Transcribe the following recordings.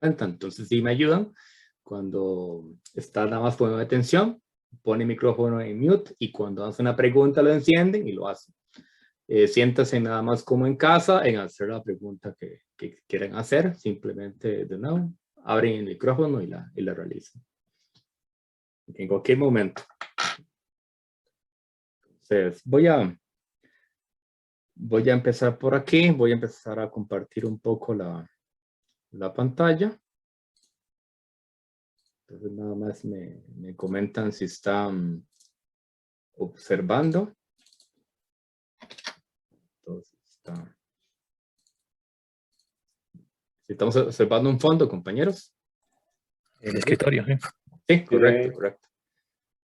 Entonces, si me ayudan, cuando está nada más poniendo atención, pone el micrófono en mute y cuando hace una pregunta lo encienden y lo hacen. Siéntase nada más como en casa en hacer la pregunta que quieren hacer. Simplemente, de nuevo, abren el micrófono y la realizan. En cualquier momento. Entonces, voy a empezar por aquí. Voy a empezar a compartir un poco la pantalla. Entonces, nada más me comentan si están observando. Entonces, estamos observando un fondo, compañeros. El escritorio, ¿eh? Sí, correcto, correcto.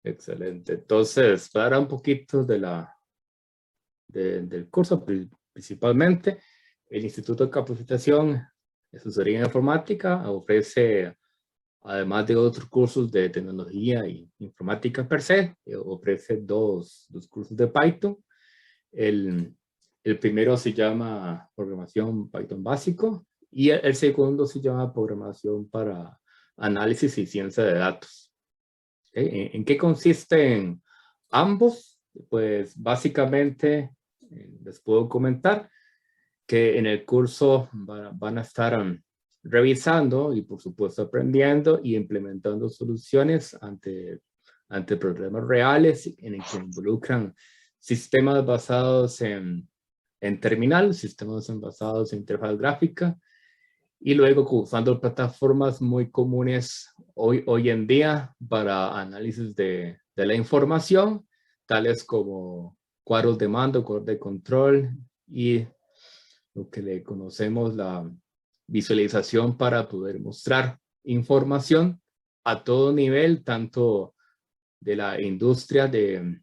Excelente. Entonces, para un poquito del curso, principalmente, el Instituto de Capacitación de Asesoría en Informática ofrece, además de otros cursos de tecnología y informática per se, ofrece dos cursos de Python. El primero se llama Programación Python Básico y el segundo se llama Programación para Análisis y Ciencia de Datos. ¿Okay? ¿En qué consisten ambos? Pues básicamente les puedo comentar que en el curso van a estar revisando y por supuesto aprendiendo y implementando soluciones ante problemas reales en el que involucran sistemas basados en terminal, sistemas basados en interfaz gráfica y luego usando plataformas muy comunes hoy en día para análisis de la información, tales como cuadros de mando, cuadros de control y lo que le conocemos la visualización para poder mostrar información a todo nivel, tanto de la industria de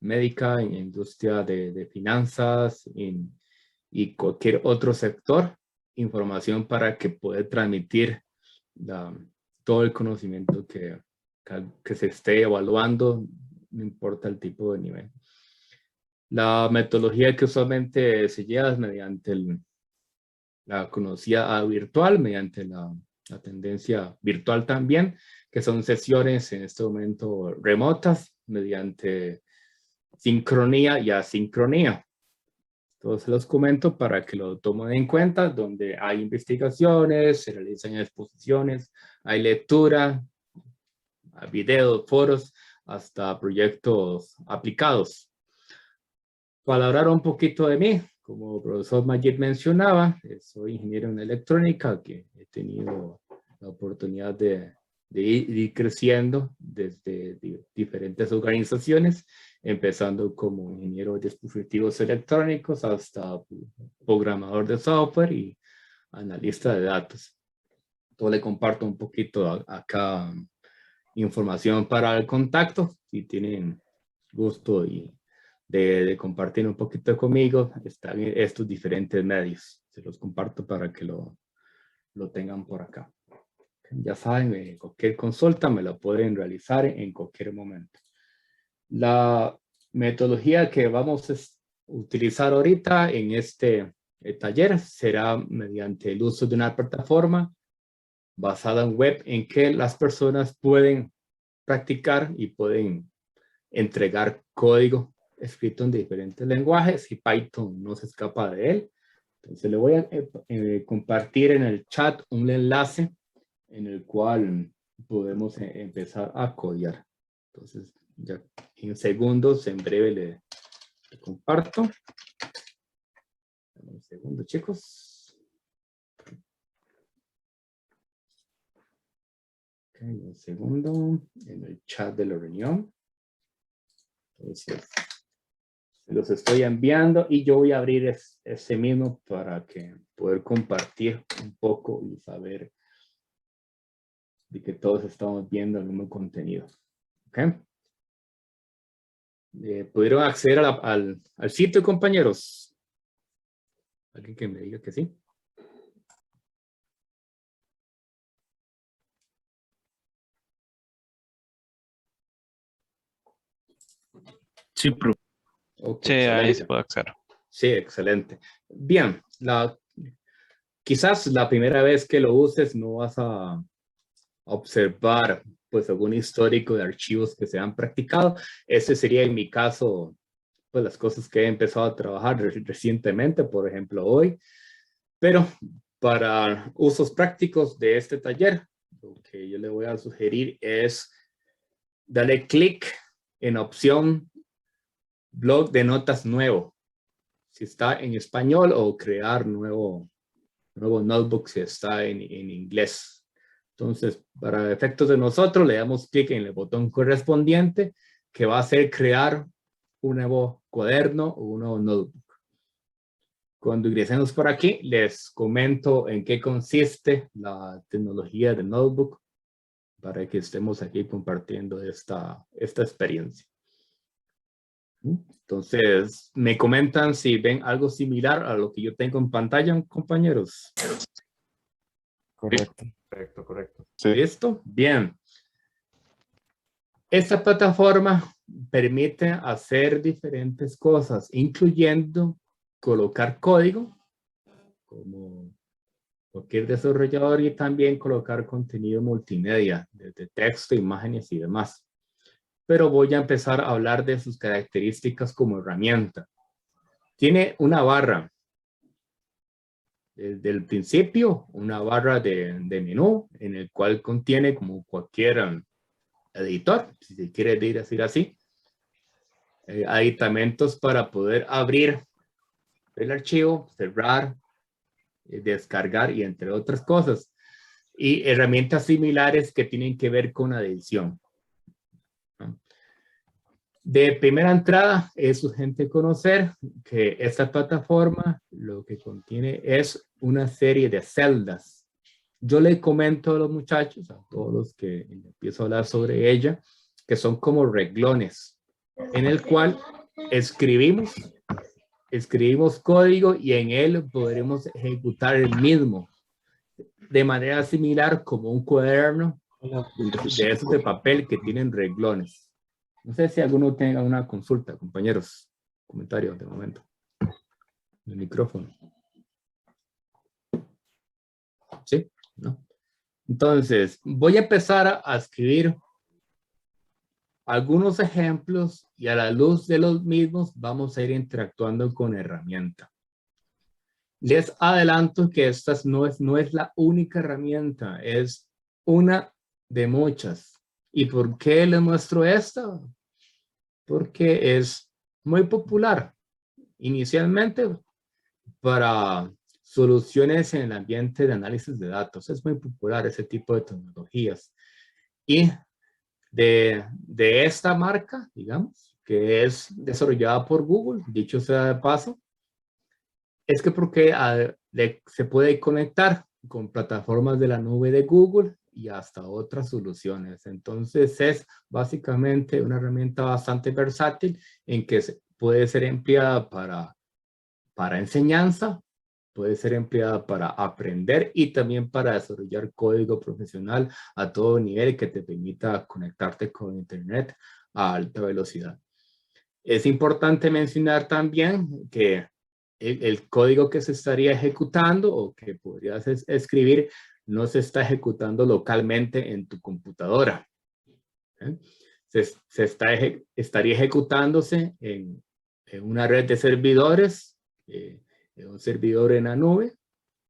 médica, en industria de finanzas y cualquier otro sector, información para que pueda transmitir todo el conocimiento que se esté evaluando, no importa el tipo de nivel. La metodología que usualmente se lleva es mediante la conocida virtual, mediante la tendencia virtual también, que son sesiones en este momento remotas, mediante sincronía y asincronía. Entonces los comento para que lo tomen en cuenta, donde hay investigaciones, se realizan exposiciones, hay lectura, videos, foros, hasta proyectos aplicados. Para hablar un poquito de mí, como el profesor Majid mencionaba, soy ingeniero en electrónica, que he tenido la oportunidad de ir creciendo desde diferentes organizaciones, empezando como ingeniero de dispositivos electrónicos hasta programador de software y analista de datos. Entonces le comparto un poquito acá información para el contacto, si tienen gusto de compartir un poquito conmigo, están estos diferentes medios. Se los comparto para que lo tengan por acá. Ya saben, cualquier consulta me la pueden realizar en cualquier momento. La metodología que vamos a utilizar ahorita en este taller será mediante el uso de una plataforma basada en web en que las personas pueden practicar y pueden entregar código escrito en diferentes lenguajes y Python no se escapa de él. Entonces le voy a compartir en el chat un enlace en el cual podemos empezar a codear. Entonces ya en segundos, en breve le comparto. Un segundo, chicos. Okay, un segundo en el chat de la reunión. Entonces, los estoy enviando y yo voy a abrir ese mismo para que poder compartir un poco y saber de que todos estamos viendo el mismo contenido. ¿Ok? ¿Pudieron acceder al sitio, compañeros? ¿Alguien que me diga que sí? Sí, profe. Okay, Sí, ahí se excelente. puede acceder. Sí, excelente. Bien, Quizás la primera vez que lo uses no vas a observar pues algún histórico de archivos que se han practicado. Ese sería en mi caso, pues las cosas que he empezado a trabajar recientemente, por ejemplo hoy. Pero para usos prácticos de este taller, lo que yo le voy a sugerir es darle clic en opción blog de notas nuevo, si está en español, o crear nuevo notebook si está en inglés. Entonces, para efectos de nosotros, le damos clic en el botón correspondiente que va a ser crear un nuevo cuaderno o un nuevo notebook. Cuando ingresemos por aquí, les comento en qué consiste la tecnología de notebook para que estemos aquí compartiendo esta experiencia. Entonces, me comentan si ven algo similar a lo que yo tengo en pantalla, compañeros. Correcto. Correcto. Sí. ¿Listo? Bien. Esta plataforma permite hacer diferentes cosas, incluyendo colocar código, como cualquier desarrollador, y también colocar contenido multimedia, desde texto, imágenes y demás. Pero voy a empezar a hablar de sus características como herramienta. Tiene una barra. Desde el principio, una barra de menú en el cual contiene, como cualquier editor, si se quiere decir así, aditamentos para poder abrir el archivo, cerrar, descargar y entre otras cosas. Y herramientas similares que tienen que ver con adición. De primera entrada, es urgente conocer que esta plataforma lo que contiene es una serie de celdas. Yo le comento a los muchachos, a todos los que empiezo a hablar sobre ella, que son como renglones, en el cual escribimos código y en él podremos ejecutar el mismo, de manera similar como un cuaderno de esos de papel que tienen renglones. No sé si alguno tenga una consulta, compañeros. Comentarios de momento. El micrófono. ¿Sí? ¿No? Entonces, voy a empezar a escribir algunos ejemplos y a la luz de los mismos vamos a ir interactuando con herramienta. Les adelanto que esta no es la única herramienta, es una de muchas. ¿Y por qué les muestro esta? Porque es muy popular inicialmente para soluciones en el ambiente de análisis de datos. Es muy popular ese tipo de tecnologías. Y de esta marca, digamos, que es desarrollada por Google, dicho sea de paso, es que porque se puede conectar con plataformas de la nube de Google y hasta otras soluciones. Entonces es básicamente una herramienta bastante versátil en que puede ser empleada para enseñanza, puede ser empleada para aprender y también para desarrollar código profesional a todo nivel que te permita conectarte con Internet a alta velocidad. Es importante mencionar también que el código que se estaría ejecutando o que podrías escribir no se está ejecutando localmente en tu computadora. Estaría ejecutándose en una red de servidores, en un servidor en la nube,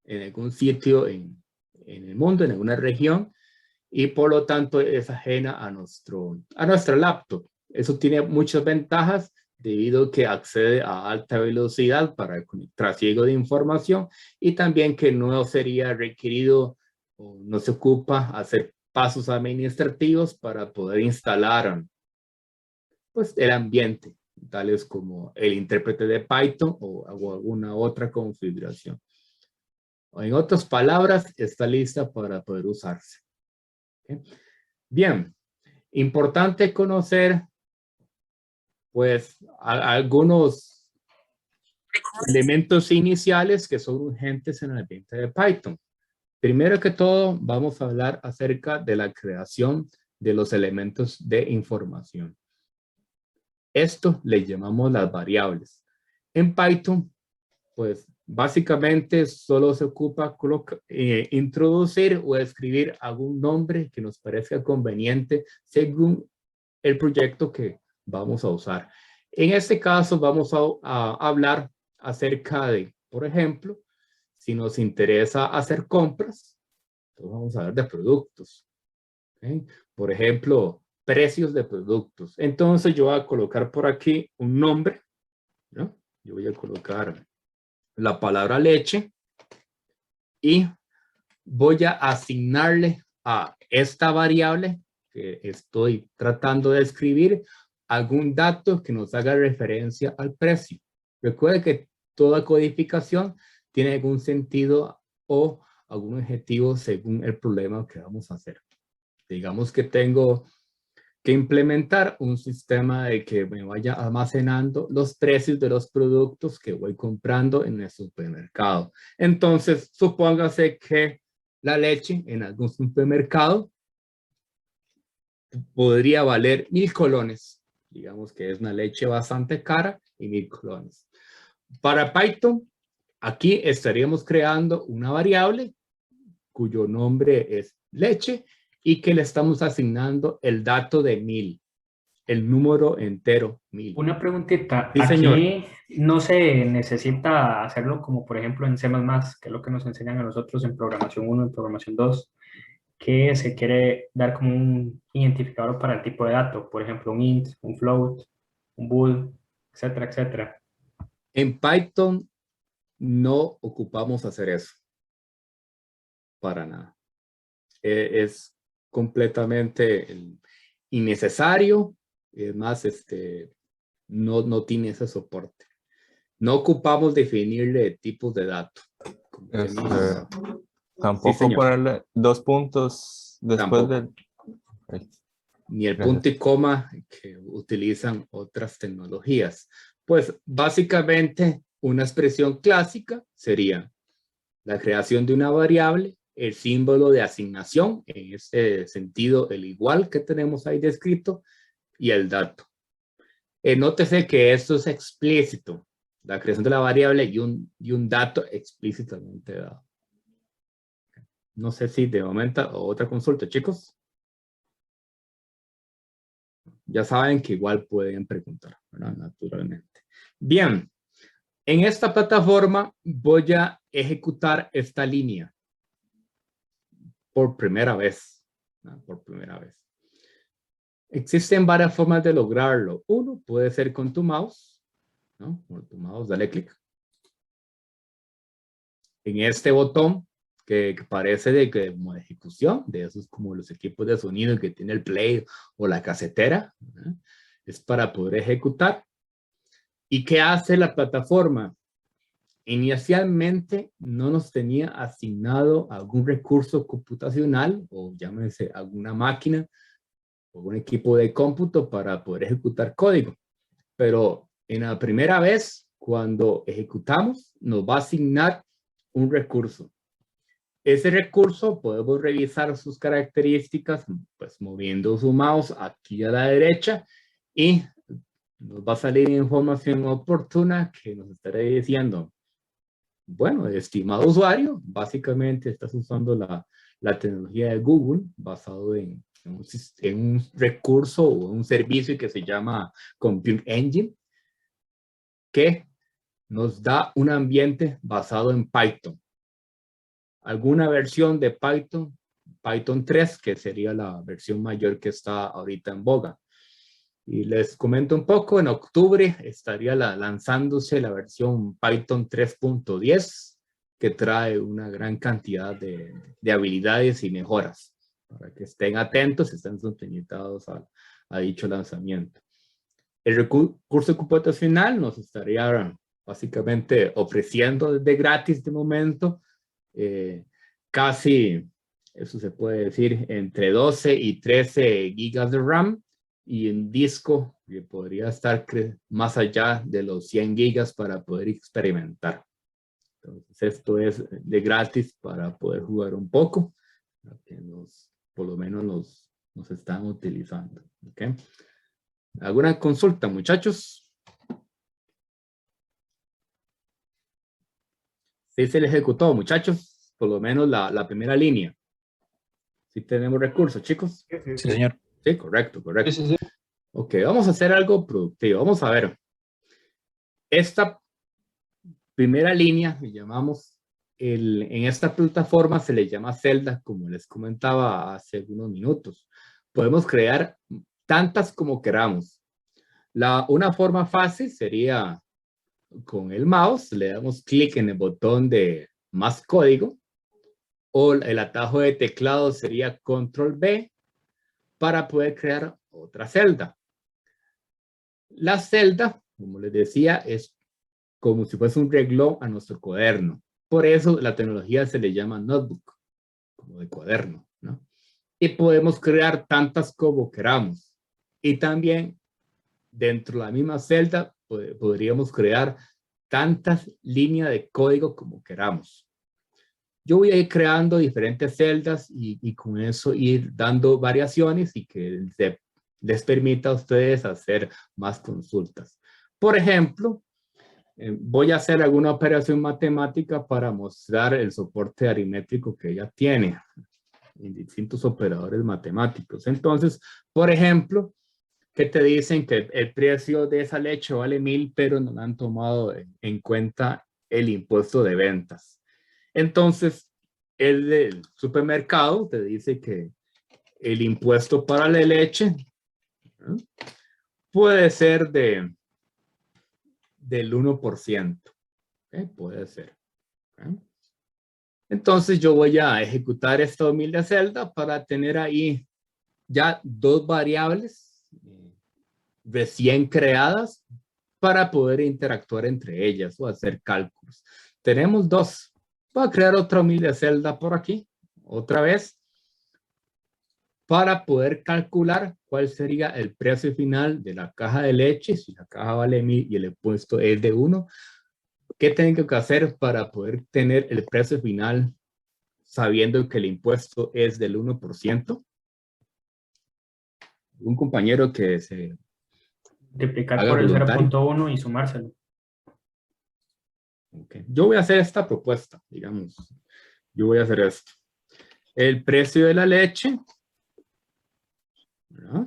en algún sitio en el mundo, en alguna región, y por lo tanto es ajena a nuestra laptop. Eso tiene muchas ventajas debido a que accede a alta velocidad para el trasiego de información y también que no sería requerido o no se ocupa hacer pasos administrativos para poder instalar pues, el ambiente, tales como el intérprete de Python o alguna otra configuración. O en otras palabras, está lista para poder usarse. ¿Okay? Bien, importante conocer pues algunos elementos iniciales que son urgentes en el ambiente de Python. Primero que todo, vamos a hablar acerca de la creación de los elementos de información. Esto le llamamos las variables. En Python, pues Básicamente solo se ocupa introducir o escribir algún nombre que nos parezca conveniente según el proyecto que vamos a usar. En este caso vamos a hablar acerca de, por ejemplo, si nos interesa hacer compras, entonces vamos a hablar de productos. ¿Okay? Por ejemplo, precios de productos. Entonces yo voy a colocar por aquí un nombre, ¿no? Yo voy a colocar la palabra leche y voy a asignarle a esta variable que estoy tratando de escribir algún dato que nos haga referencia al precio. Recuerde que toda codificación tiene algún sentido o algún objetivo según el problema que vamos a hacer. Digamos que tengo que implementar un sistema de que me vaya almacenando los precios de los productos que voy comprando en el supermercado. Entonces, supóngase que la leche en algún supermercado podría valer 1000 colones. Digamos que es una leche bastante cara y 1000 colones. Para Python, aquí estaríamos creando una variable cuyo nombre es leche y que le estamos asignando el dato de 1000, el número entero 1000. Una preguntita, Sí, señor. aquí no se necesita hacerlo como por ejemplo en C++, que es lo que nos enseñan a nosotros en programación 1, en programación 2, que se quiere dar como un identificador para el tipo de dato, por ejemplo un int, un float, un bool, etcétera, etcétera. En Python no ocupamos hacer eso. Para nada. Es completamente innecesario. Es más, no tiene ese soporte. No ocupamos definirle tipos de datos. Tampoco Sí, ponerle 2 puntos después del... Ni el Gracias. punto y coma que utilizan otras tecnologías. Pues básicamente una expresión clásica sería la creación de una variable, el símbolo de asignación, en este sentido el igual que tenemos ahí descrito, y el dato. Nótese que esto es explícito, la creación de la variable y un dato explícitamente dado. No sé si de momento o otra consulta, chicos. Ya saben que igual pueden preguntar, ¿verdad? Naturalmente. Bien, en esta plataforma voy a ejecutar esta línea por primera vez, ¿no? Por primera vez. Existen varias formas de lograrlo. Uno puede ser con tu mouse, ¿no? Con tu mouse, dale clic. En este botón que parece como de ejecución, de esos como los equipos de sonido que tiene el play o la casetera, ¿no? Es para poder ejecutar. ¿Y qué hace la plataforma? Inicialmente no nos tenía asignado algún recurso computacional o llámese alguna máquina o un equipo de cómputo para poder ejecutar código. Pero en la primera vez, cuando ejecutamos, nos va a asignar un recurso. Ese recurso podemos revisar sus características, pues moviendo su mouse aquí a la derecha y nos va a salir información oportuna que nos estará diciendo, bueno, estimado usuario, básicamente estás usando la tecnología de Google basado en un recurso o un servicio que se llama Compute Engine, que nos da un ambiente basado en Python. Alguna versión de Python, Python 3, que sería la versión mayor que está ahorita en boga. Y les comento un poco, en octubre estaría lanzándose la versión Python 3.10, que trae una gran cantidad de habilidades y mejoras. Para que estén atentos, estén sintonizados a dicho lanzamiento. El recurso computacional nos estaría básicamente ofreciendo de gratis de momento casi, eso se puede decir, entre 12 y 13 gigas de RAM y un disco que podría estar más allá de los 100 gigas para poder experimentar. Entonces esto es de gratis para poder jugar un poco, que por lo menos nos están utilizando. ¿Okay? ¿Alguna consulta, muchachos? Sí se le ejecutó, muchachos, por lo menos la primera línea. Sí tenemos recursos, chicos. Sí, señor. Sí, correcto, correcto. Sí, sí, sí. Ok, vamos a hacer algo productivo. Vamos a ver. Esta primera línea, le llamamos, en esta plataforma se le llama celda, como les comentaba hace unos minutos. Podemos crear tantas como queramos. Una forma fácil sería con el mouse, le damos clic en el botón de más código, o el atajo de teclado sería control B para poder crear otra celda. La celda, como les decía, es como si fuese un renglón a nuestro cuaderno. Por eso la tecnología se le llama notebook, como de cuaderno, ¿no? Y podemos crear tantas como queramos. Y también dentro de la misma celda podríamos crear tantas líneas de código como queramos. Yo voy a ir creando diferentes celdas y con eso ir dando variaciones y que les permita a ustedes hacer más consultas. Por ejemplo, voy a hacer alguna operación matemática para mostrar el soporte aritmético que ella tiene en distintos operadores matemáticos. Entonces, por ejemplo, que te dicen que el precio de esa leche vale 1,000, pero no han tomado en cuenta el impuesto de ventas. Entonces, el del supermercado te dice que el impuesto para la leche, ¿no?, puede ser del 1%. ¿Okay? Puede ser. ¿Okay? Entonces yo voy a ejecutar esta humilde celda para tener ahí ya dos variables recién creadas para poder interactuar entre ellas o hacer cálculos. Tenemos dos. Voy a crear otra humilde celda por aquí, otra vez, para poder calcular cuál sería el precio final de la caja de leche. Si la caja vale 1,000 y el impuesto es de 1, ¿qué tengo que hacer para poder tener el precio final sabiendo que el impuesto es del 1%? Un compañero que se Multiplicar haga por el voluntario. 0.1 y sumárselo. Okay. Yo voy a hacer esta propuesta, digamos. Yo voy a hacer esto. El precio de la leche, ¿verdad?,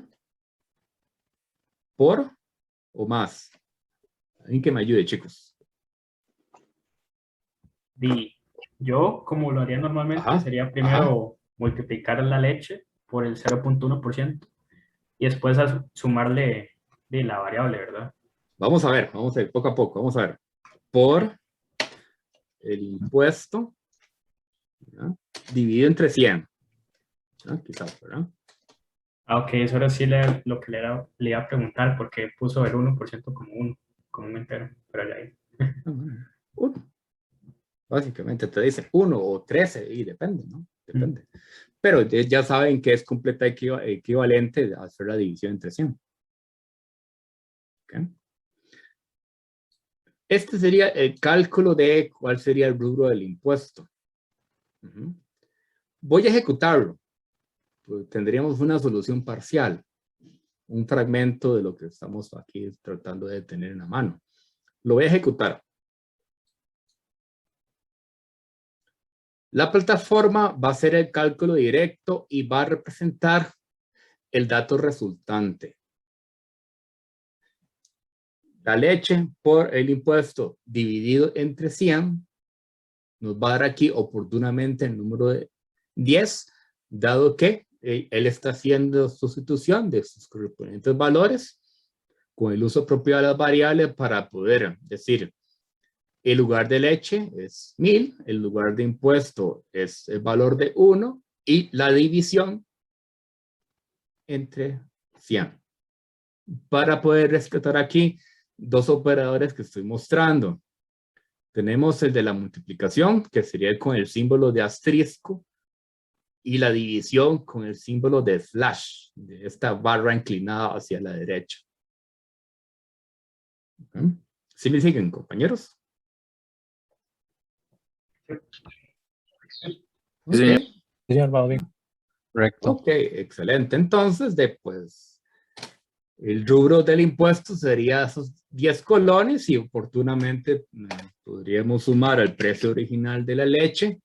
por o más. Alguien que me ayude, chicos. Y yo, como lo haría normalmente, Ajá, sería primero multiplicar la leche por el 0.1% y después sumarle de la variable, ¿verdad? Vamos a ver poco a poco, vamos a ver. Por el impuesto, ¿verdad?, dividido entre 100. ¿verdad? Quizás, ¿verdad? Ok, eso ahora sí lo que le iba a preguntar, porque puso el 1% como un entero, pero ya ahí. Uno. Básicamente te dice 1 o 13 y depende, ¿no? Depende. Pero ya saben que es completa equivalente a hacer la división entre 100. ¿Okay? Este sería el cálculo de cuál sería el rubro del impuesto. Voy a ejecutarlo. Pues tendríamos una solución parcial, un fragmento de lo que estamos aquí tratando de tener en la mano. Lo voy a ejecutar. La plataforma va a hacer el cálculo directo y va a representar el dato resultante. La leche por el impuesto dividido entre 100 nos va a dar aquí oportunamente el número de 10, dado que él está haciendo sustitución de sus correspondientes valores con el uso propio de las variables para poder decir el lugar de leche es 1,000, el lugar de impuesto es el valor de 1 y la división entre 100. Para poder rescatar aquí dos operadores que estoy mostrando. Tenemos el de la multiplicación, que sería con el símbolo de asterisco, y la división con el símbolo de slash, de esta barra inclinada hacia la derecha. ¿Sí me siguen, compañeros? Sí, señor. Sí, señor, va bien. Correcto. Ok, excelente. Entonces, El rubro del impuesto sería esos 10 colones y oportunamente podríamos sumar el precio original de la leche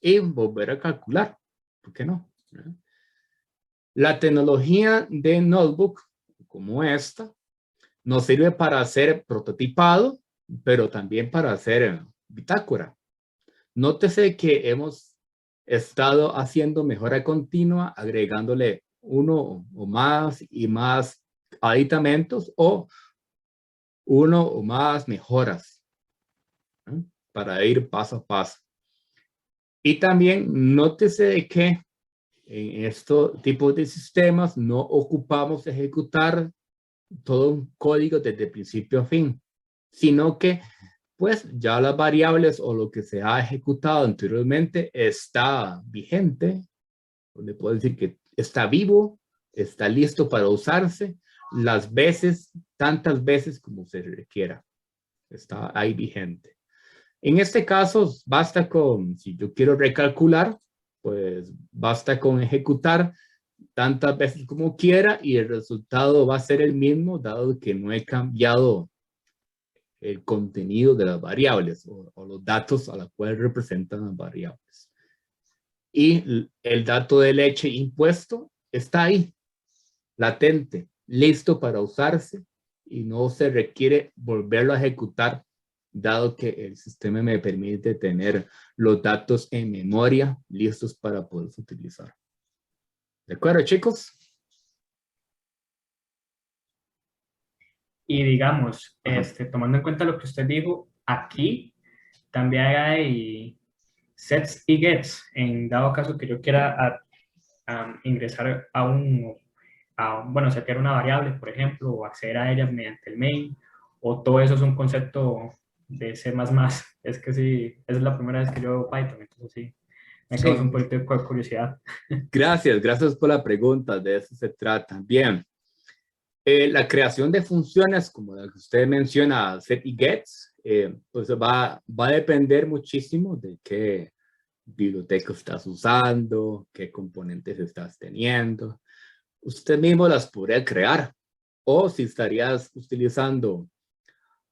y volver a calcular. ¿Por qué no? La tecnología de notebook como esta nos sirve para hacer prototipado, pero también para hacer bitácora. Nótese que hemos estado haciendo mejora continua, agregándole uno o más y más aditamentos o uno o más mejoras, ¿no? Para ir paso a paso. Y también nótese que en estos tipos de sistemas no ocupamos ejecutar todo un código desde principio a fin, sino que pues ya las variables o lo que se ha ejecutado anteriormente está vigente, donde puedo decir que está vivo, está listo para usarse las veces, tantas veces como se requiera. Está ahí vigente. En este caso, basta con, si yo quiero recalcular, pues basta con ejecutar tantas veces como quiera y el resultado va a ser el mismo, dado que no he cambiado el contenido de las variables o los datos a los cuales representan las variables. Y el dato de leche impuesto está ahí, latente, listo para usarse y no se requiere volverlo a ejecutar, dado que el sistema me permite tener los datos en memoria listos para poderse utilizar. ¿De acuerdo, chicos? Y digamos, tomando en cuenta lo que usted dijo, aquí también hay sets y gets, en dado caso que yo quiera ingresar bueno, setear una variable, por ejemplo, o acceder a ella mediante el main, o todo eso es un concepto de C++. Es que sí, es la primera vez que yo veo Python, entonces sí, me causa un poquito de curiosidad. Gracias por la pregunta, de eso se trata. Bien. La creación de funciones, como la que usted menciona, set y gets, pues va a depender muchísimo de qué biblioteca estás usando, qué componentes estás teniendo. Usted mismo las podría crear. O si estarías utilizando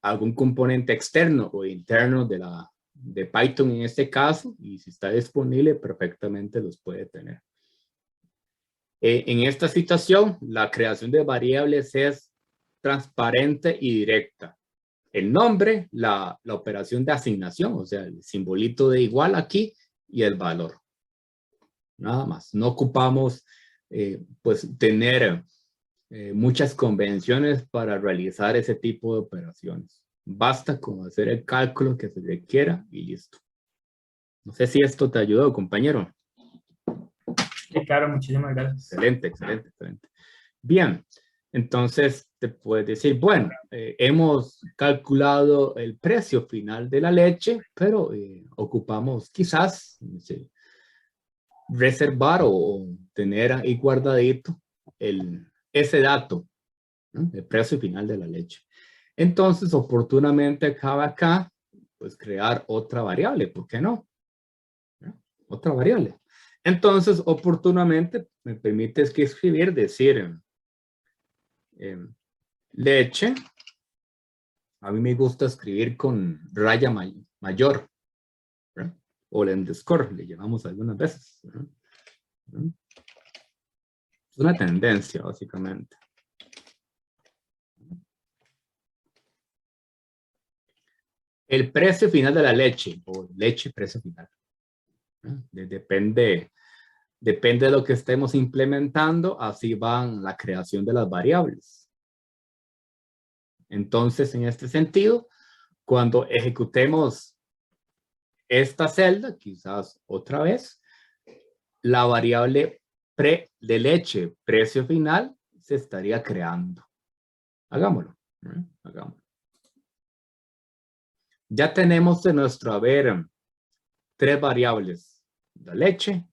algún componente externo o interno de Python en este caso, y si está disponible, perfectamente los puede tener. En esta situación, la creación de variables es transparente y directa. El nombre, la operación de asignación, o sea, el simbolito de igual aquí y el valor. Nada más. No ocupamos pues tener muchas convenciones para realizar ese tipo de operaciones. Basta con hacer el cálculo que se requiera y listo. No sé si esto te ayudó, compañero. Sí, claro, muchísimas gracias. Excelente. Bien, entonces te puedes decir, bueno, hemos calculado el precio final de la leche, pero ocupamos quizás reservar o tener ahí guardadito ese dato, ¿no? El precio final de la leche. Entonces, oportunamente acá, pues crear otra variable, ¿por qué no? ¿No? Otra variable. Entonces, oportunamente me permite escribir, decir, leche. A mí me gusta escribir con raya mayor, ¿verdad? O el underscore, le llamamos algunas veces, ¿verdad? Es una tendencia, básicamente. El precio final de la leche, o leche precio final. Depende de lo que estemos implementando, así van la creación de las variables. Entonces, en este sentido, cuando ejecutemos esta celda, quizás otra vez, la variable de leche, precio final, se estaría creando. Hagámoslo. Hagámoslo. Ya tenemos en nuestro haber 3 variables. La leche,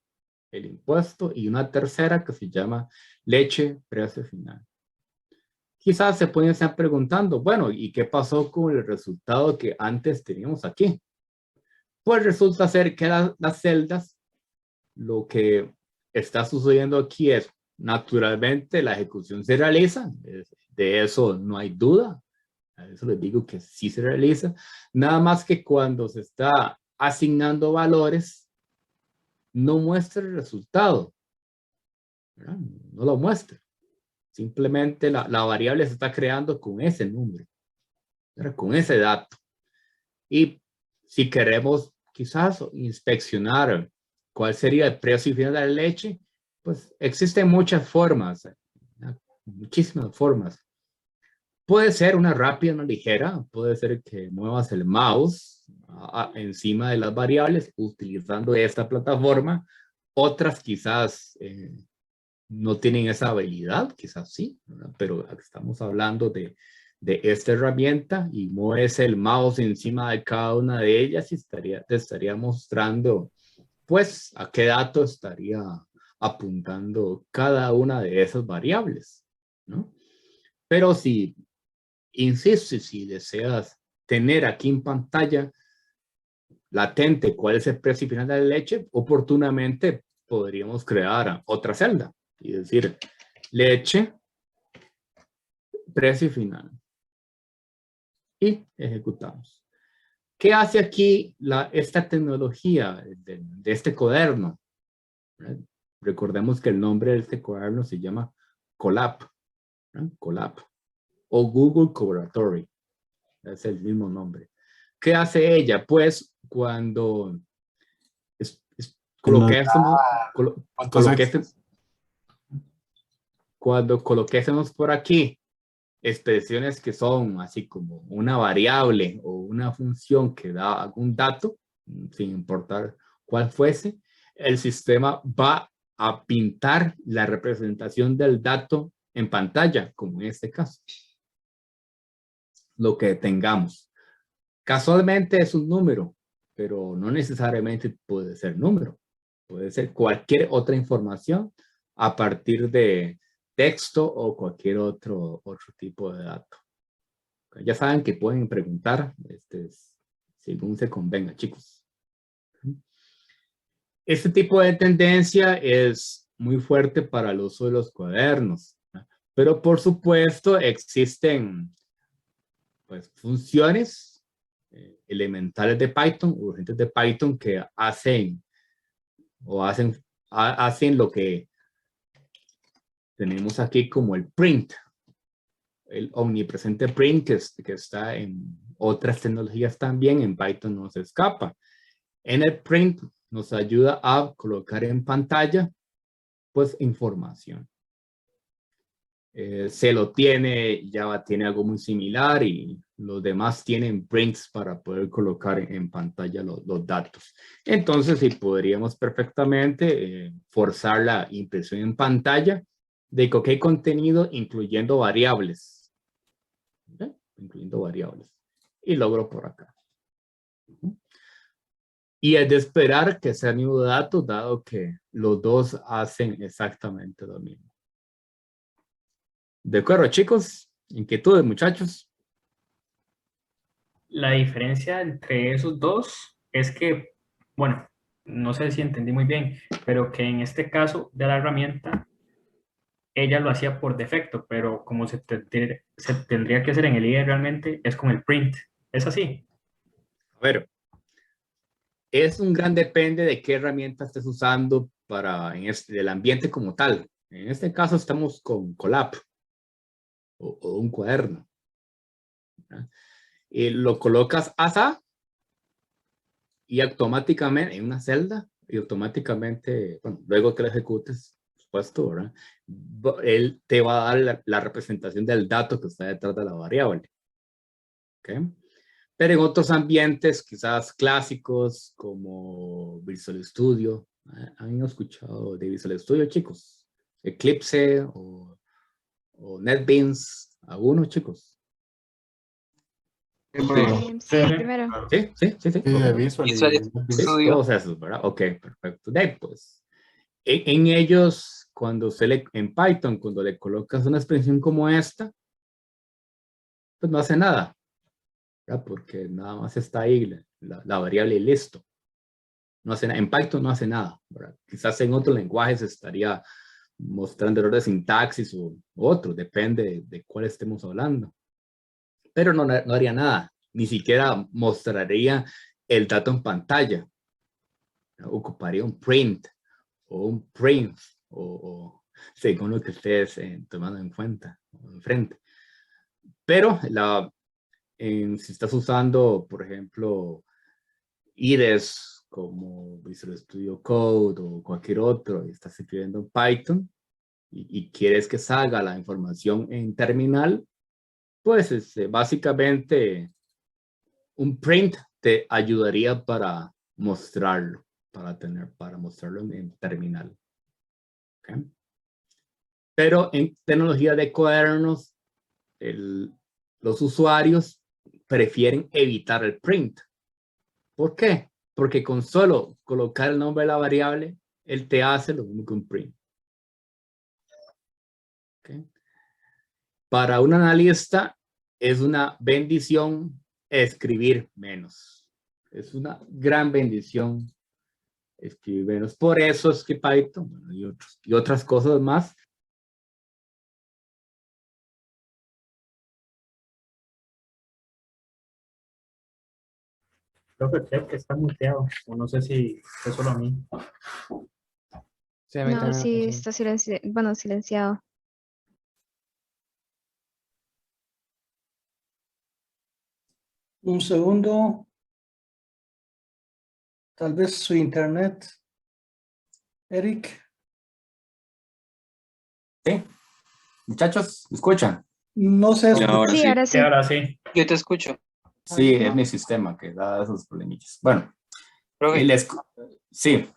el impuesto y una tercera que se llama leche, precio final. Quizás se pueden estar preguntando, bueno, ¿y qué pasó con el resultado que antes teníamos aquí? Pues resulta ser que las celdas, lo que está sucediendo aquí es naturalmente la ejecución se realiza, de eso no hay duda, a eso les digo que sí se realiza, nada más que cuando se está asignando valores, no muestra el resultado, ¿verdad? No lo muestra, simplemente la variable se está creando con ese número, ¿verdad? Con ese dato. Y si queremos quizás inspeccionar cuál sería el precio final de la leche, pues existen muchas formas, muchísimas formas. Puede ser una rápida, una ligera, puede ser que muevas el mouse encima de las variables utilizando esta plataforma. Otras quizás no tienen esa habilidad, quizás sí, ¿verdad? Pero estamos hablando de esta herramienta y mueves el mouse encima de cada una de ellas y te estaría mostrando pues a qué dato estaría apuntando cada una de esas variables, ¿no? Pero si, insisto, si deseas tener aquí en pantalla latente cuál es el precio final de la leche, oportunamente podríamos crear otra celda y decir leche, precio final. Y ejecutamos. ¿Qué hace aquí esta tecnología de este cuaderno? Recordemos que el nombre de este cuaderno se llama Colab, ¿no? Colab o Google Colaboratory. Es el mismo nombre. ¿Qué hace ella? Pues cuando coloquésemos por aquí expresiones que son así como una variable o una función que da algún dato, sin importar cuál fuese, el sistema va a pintar la representación del dato en pantalla, como en este caso. Lo que tengamos. Casualmente es un número, pero no necesariamente puede ser número. Puede ser cualquier otra información a partir de texto o cualquier otro tipo de dato. Ya saben que pueden preguntar según se convenga, chicos. Este tipo de tendencia es muy fuerte para el uso de los cuadernos, pero por supuesto existen pues, funciones elementales de Python, urgentes de Python que hacen lo que tenemos aquí como el print, el omnipresente print que está en otras tecnologías también, en Python no se escapa. En el print nos ayuda a colocar en pantalla pues información. Celo tiene, Java tiene algo muy similar y los demás tienen prints para poder colocar en pantalla los datos. Entonces, sí, podríamos perfectamente forzar la impresión en pantalla de cualquier contenido, incluyendo variables. ¿Okay? Incluyendo variables. Y logro por acá. Y es de esperar que sea el mismo dato, dado que los dos hacen exactamente lo mismo. ¿De acuerdo, chicos? ¿Inquietudes, muchachos? La diferencia entre esos dos es que, bueno, no sé si entendí muy bien, pero que en este caso de la herramienta, ella lo hacía por defecto, pero como se tendría que hacer en el IDE realmente, es con el print. ¿Es así? A ver, es un gran depende de qué herramienta estés usando para el ambiente como tal. En este caso estamos con Colab o un cuaderno. Y lo colocas ASA y automáticamente en una celda y automáticamente, bueno, luego que lo ejecutes, por supuesto, ¿verdad? Él te va a dar la representación del dato que está detrás de la variable. ¿Okay? Pero en otros ambientes, quizás clásicos como Visual Studio, ¿han escuchado de Visual Studio, chicos? Eclipse o NetBeans, ¿algunos, chicos? Sí, primero. Sí. de Visual Sí, todos esos, ¿verdad? Ok, perfecto. De ahí, pues, en ellos, en Python, cuando le colocas una expresión como esta, pues no hace nada, ¿verdad? Porque nada más está ahí la variable y listo. No hace nada. En Python no hace nada, ¿verdad? Quizás en otros lenguajes estaría mostrando errores de sintaxis o otro, depende de cuál estemos hablando. Pero no haría nada, ni siquiera mostraría el dato en pantalla. Ocuparía un print o un print o según lo que estés tomando en cuenta o enfrente. Pero si estás usando, por ejemplo, IDES como Visual Studio Code o cualquier otro, y estás escribiendo en Python y quieres que salga la información en terminal, pues básicamente un print te ayudaría para mostrarlo, para mostrarlo en terminal. ¿Okay? Pero en tecnología de cuadernos, los usuarios prefieren evitar el print. ¿Por qué? Porque con solo colocar el nombre de la variable, él te hace lo mismo que un print. ¿Okay? Para un analista es una bendición escribir menos. Es una gran bendición escribir menos. Por eso es que Python, bueno, y otras cosas más, Creo que está muteado, o no sé si es solo a mí. Sí, a mí No, también me sí, pasó. está silenciado. Un segundo. Tal vez su internet. Eric. ¿sí? Muchachos, ¿me escuchan? No se Sí, ahora Sí, sí. ahora Sí, sí. ahora sí. Yo te escucho. Sí, es mi sistema que da esos problemillas. Bueno, Profe, sí,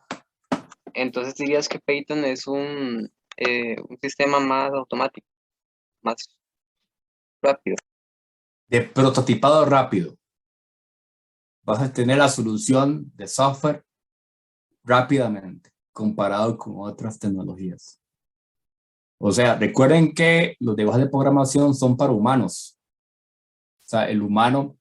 entonces dirías que Python es un sistema más automático, más rápido. de prototipado rápido. Vas a tener la solución de software rápidamente comparado con otras tecnologías. O sea, recuerden que los lenguajes de programación son para humanos. O sea, el humano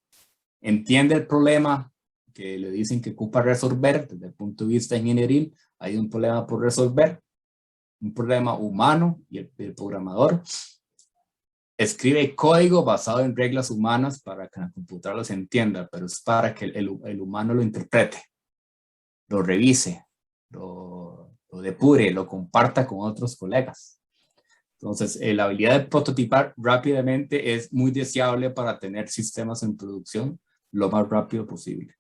entiende el problema que le dicen que ocupa resolver desde el punto de vista ingenieril. Hay un problema por resolver, un problema humano, y el programador escribe código basado en reglas humanas para que la computadora los entienda, pero es para que el humano lo interprete, lo revise, lo depure, lo comparta con otros colegas. Entonces, la habilidad de prototipar rápidamente es muy deseable para tener sistemas en producción lo más rápido posible.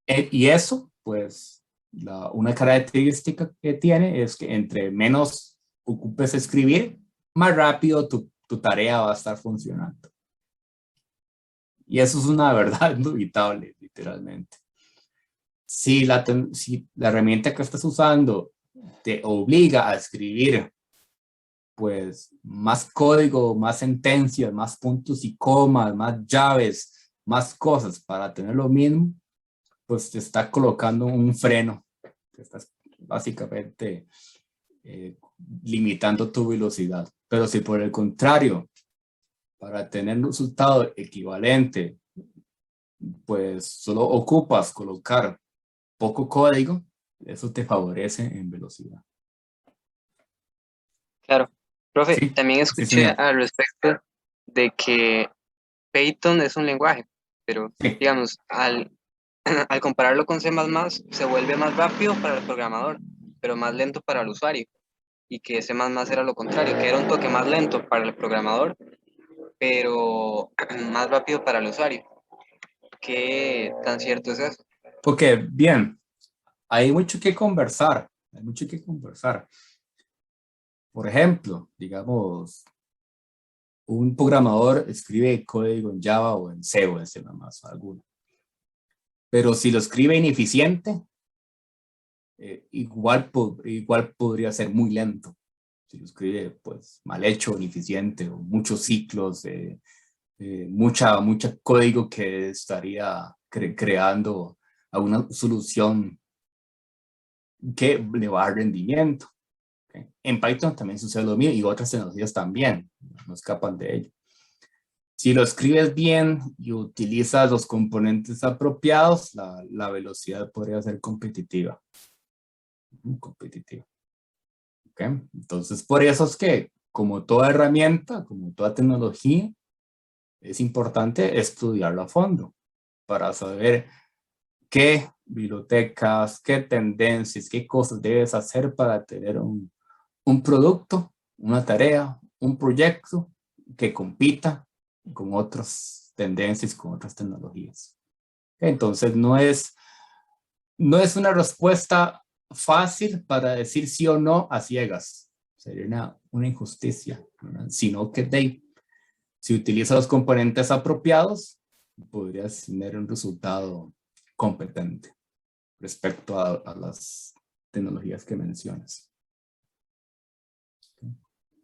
Y eso, pues, una característica que tiene es que entre menos ocupes escribir, más rápido tu tarea va a estar funcionando. Y eso es una verdad indubitable, literalmente. Si la herramienta que estás usando te obliga a escribir pues más código, más sentencias, más puntos y comas, más llaves, más cosas para tener lo mismo, pues te está colocando un freno. Te estás básicamente limitando tu velocidad. Pero si por el contrario, para tener un resultado equivalente, pues solo ocupas colocar poco código, eso te favorece en velocidad. Claro. Profe, Sí, también sí, escuché señor. al respecto de que Python es un lenguaje, pero Sí. digamos, al compararlo con C++, se vuelve más rápido para el programador, pero más lento para el usuario. Y que C++ era lo contrario, que era un toque más lento para el programador, pero más rápido para el usuario. ¿Qué tan cierto es eso? Ok, bien. Hay mucho que conversar. Hay mucho que conversar. Por ejemplo, digamos, un programador escribe código en Java o en C o en C++, alguno. Pero si lo escribe ineficiente, igual podría ser muy lento. Si lo escribe pues mal hecho, ineficiente, o muchos ciclos, mucha código que estaría creando alguna solución que le va a dar rendimiento. ¿Okay? En Python también sucede lo mismo y otras tecnologías también, no escapan de ello. Si lo escribes bien y utilizas los componentes apropiados, la velocidad podría ser competitiva. Muy competitiva. ¿Ok? Entonces, por eso es que, como toda herramienta, como toda tecnología, es importante estudiarlo a fondo para saber qué bibliotecas, qué tendencias, qué cosas debes hacer para tener un producto, una tarea, un proyecto que compita con otras tendencias, con otras tecnologías. Entonces, no es una respuesta fácil para decir sí o no a ciegas. Sería una injusticia, ¿verdad? Sino que si utilizas los componentes apropiados, podrías tener un resultado competente respecto a las tecnologías que mencionas.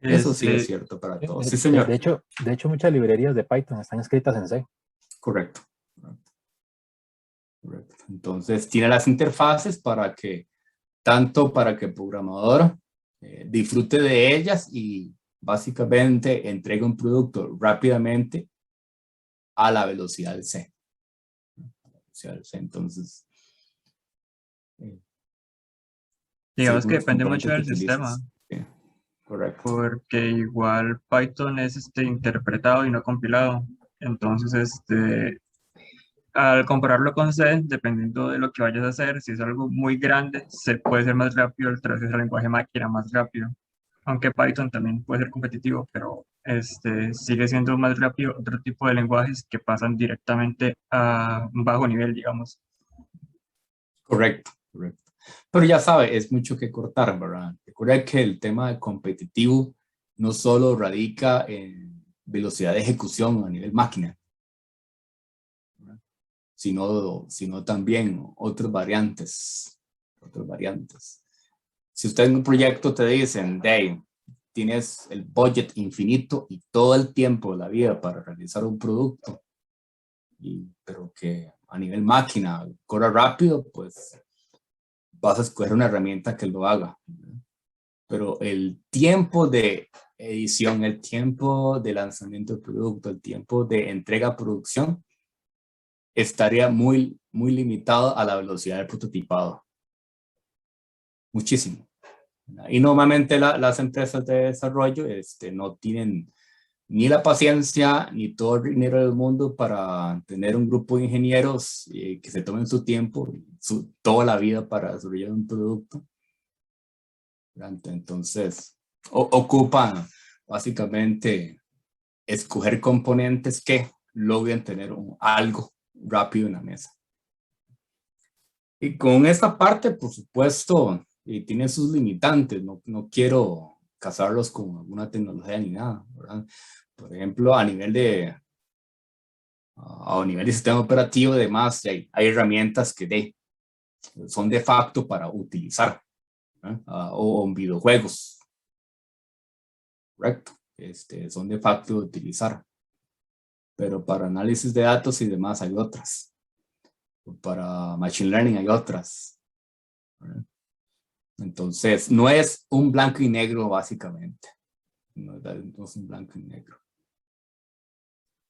Eso sí es cierto para todos. Sí, señor. De hecho, muchas librerías de Python están escritas en C. Correcto. Correcto. Entonces, tiene las interfaces tanto para que el programador disfrute de ellas y básicamente entregue un producto rápidamente a la velocidad del C. Entonces, digamos que depende mucho del sistema. Sí, correcto. Porque igual Python es interpretado y no compilado. Entonces, al compararlo con C, dependiendo de lo que vayas a hacer, si es algo muy grande, C puede ser más rápido, el través del lenguaje máquina más rápido. Aunque Python también puede ser competitivo, pero sigue siendo más rápido otro tipo de lenguajes que pasan directamente a un bajo nivel, digamos. Correcto, correcto. Pero ya sabe, es mucho que cortar, ¿verdad? Recuerda que el tema de competitivo no solo radica en velocidad de ejecución a nivel máquina, ¿verdad? Sino también otras variantes. Si usted en un proyecto te dicen, Dave, tienes el budget infinito y todo el tiempo de la vida para realizar un producto, pero que a nivel máquina corra rápido, pues vas a escoger una herramienta que lo haga. Pero el tiempo de edición, el tiempo de lanzamiento del producto, el tiempo de entrega a producción, estaría muy, muy limitado a la velocidad del prototipado. Muchísimo. Y normalmente las empresas de desarrollo no tienen ni la paciencia ni todo el dinero del mundo para tener un grupo de ingenieros que se tomen su tiempo, toda la vida para desarrollar un producto. Entonces, ocupan básicamente escoger componentes que logren tener algo rápido en la mesa. Y con esta parte, por supuesto, tiene sus limitantes. No quiero casarlos con alguna tecnología ni nada, ¿verdad? Por ejemplo, a nivel de sistema operativo y demás, hay herramientas que son de facto para utilizar, ¿eh? O en videojuegos, correcto, son de facto de utilizar, pero para análisis de datos y demás hay otras, para machine learning hay otras, ¿verdad? Entonces no es un blanco y negro básicamente, no es un blanco y negro.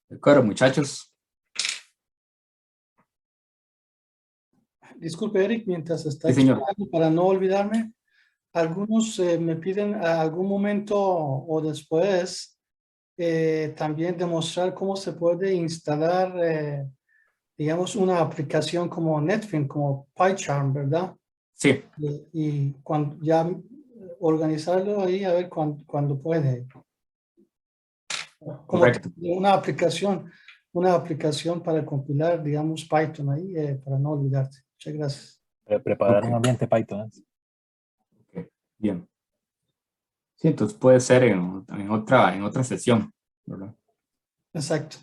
De acuerdo, muchachos. Disculpe, Eric, mientras está Sí, señor. explicando, para no olvidarme, algunos me piden a algún momento o después también demostrar cómo se puede instalar, digamos, una aplicación como NetFilm, como PyCharm, ¿verdad? Sí. Y cuando ya organizarlo ahí a ver cuando puede. Como Correcto. una aplicación para compilar, digamos, Python ahí, para no olvidarte. Muchas gracias. Preparar Ok. un ambiente Python. Okay. Bien. Sí, entonces puede ser en otra sesión, ¿verdad? Exacto.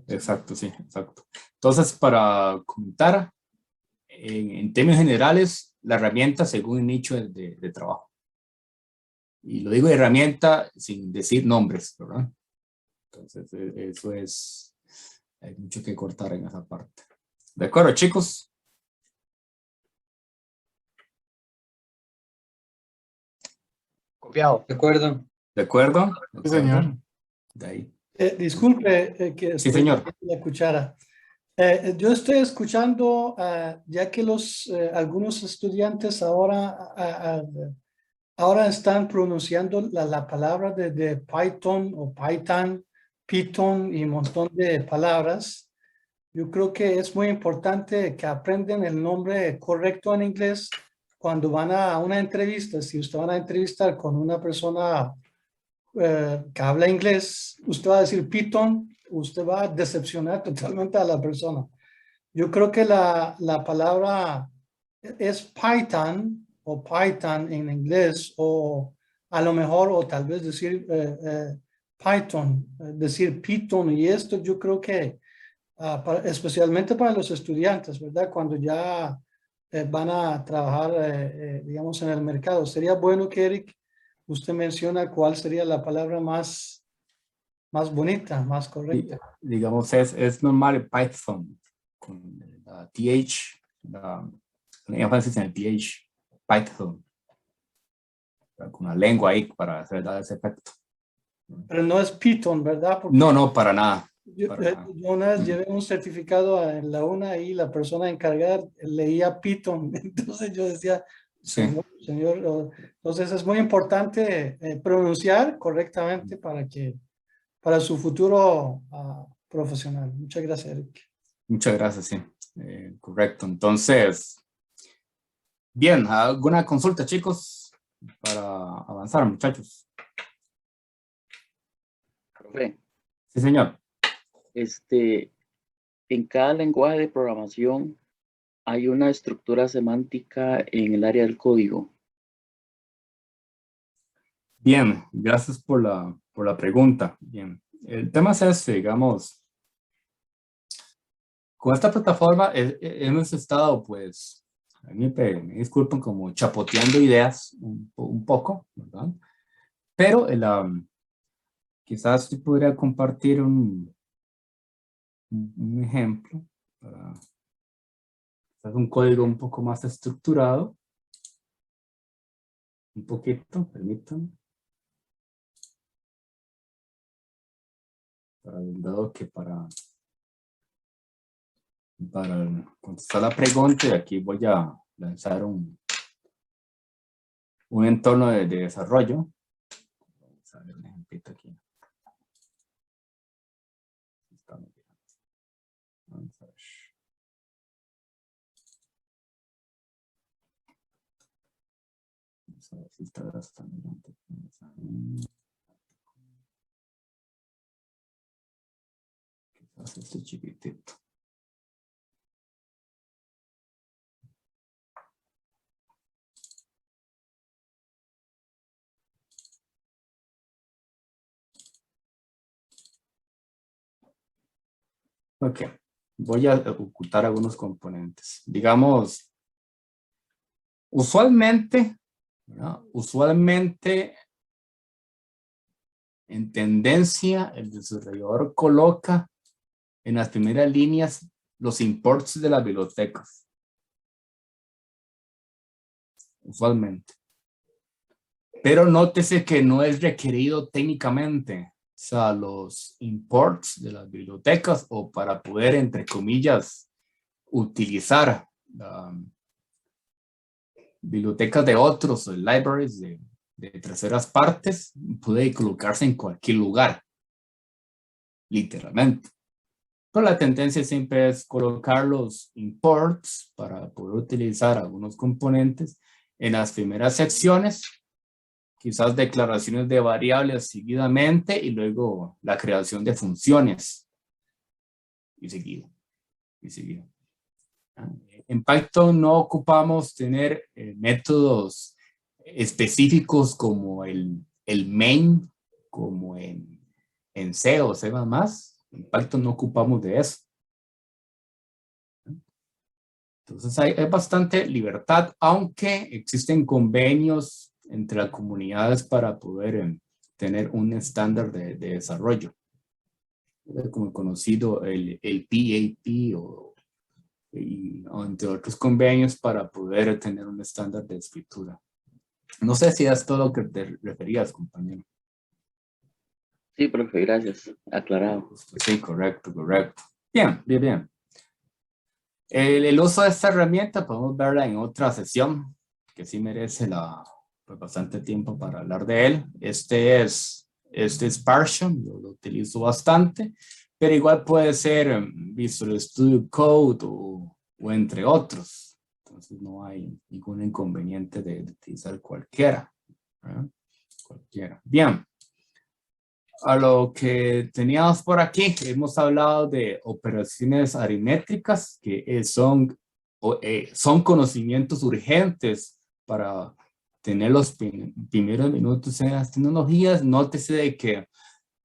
Exacto, sí, exacto. Entonces, para comentar, en términos generales, la herramienta según el nicho de trabajo. Y lo digo herramienta sin decir nombres, ¿verdad? Entonces, eso hay mucho que cortar en esa parte. ¿De acuerdo, chicos? Copiado. De acuerdo. ¿De acuerdo? Sí, señor. De ahí. Disculpe que Sí, estoy señor. metiendo la cuchara. Yo estoy escuchando, ya que algunos estudiantes ahora ahora están pronunciando la palabra de Python o Python y un montón de palabras. Yo creo que es muy importante que aprendan el nombre correcto en inglés cuando van a una entrevista. Si usted van a entrevistar con una persona que habla inglés, usted va a decir Python, usted va a decepcionar totalmente a la persona. Yo creo que la palabra es Python o Python en inglés, o a lo mejor, o tal vez decir Python, decir Python, y esto yo creo que especialmente para los estudiantes, ¿verdad? Cuando ya van a trabajar, digamos, en el mercado. Sería bueno que, Eric, usted menciona cuál sería la palabra más bonita, más correcta. Digamos, es normal Python, con la TH, el énfasis en el TH, Python, con la lengua ahí para hacer dar ese efecto. Pero no es Python, ¿verdad? Porque No, para nada. yo una vez llevé un certificado en la UNA y la persona encargada leía Python. Entonces yo decía, señor, entonces es muy importante pronunciar correctamente para su futuro profesional. Muchas gracias, Eric. Muchas gracias, sí. Correcto. Entonces, bien, ¿alguna consulta, chicos? Para avanzar, muchachos. Profe, Sí, señor. en cada lenguaje de programación hay una estructura semántica en el área del código. Bien, gracias por la pregunta. Bien, el tema es este, digamos, con esta plataforma hemos estado, pues, a mí me disculpan, como chapoteando ideas un poco, ¿verdad? Pero quizás usted podría compartir un ejemplo para hacer un código un poco más estructurado. Un poquito, permítanme. Dado que para contestar la pregunta, y aquí voy a lanzar un entorno de desarrollo. Vamos a ver un ejemplito aquí. Vamos a ver. Vamos a ver si está gastando. Quizás este chiquitito. Ok, voy a ocultar algunos componentes. Digamos, usualmente, ¿verdad? Usualmente, en tendencia, el desarrollador coloca en las primeras líneas los imports de las bibliotecas. Usualmente. Pero nótese que no es requerido técnicamente. O sea, los imports de las bibliotecas, o para poder, entre comillas, utilizar bibliotecas de otros, o libraries de terceras partes, puede colocarse en cualquier lugar, literalmente. Pero la tendencia siempre es colocar los imports para poder utilizar algunos componentes en las primeras secciones, quizás declaraciones de variables seguidamente, y luego la creación de funciones y seguido. En Python no ocupamos tener métodos específicos como el main, como en C o C++. En Python no ocupamos de eso. Entonces hay bastante libertad, aunque existen convenios entre las comunidades para poder tener un estándar de desarrollo, como conocido el PAP, o entre otros convenios, para poder tener un estándar de escritura. No sé si es todo lo que te referías, compañero. Sí, profe, gracias. Aclarado. Sí, correcto. Bien. El uso de esta herramienta podemos verla en otra sesión que sí merece la pues, bastante tiempo para hablar de él. Este es Partium, lo utilizo bastante, pero igual puede ser Visual Studio Code o entre otros. Entonces no hay ningún inconveniente de utilizar cualquiera, ¿verdad? Cualquiera. Bien. A lo que teníamos por aquí, hemos hablado de operaciones aritméticas, que son conocimientos urgentes para tener los primeros minutos en las tecnologías. Nótese de que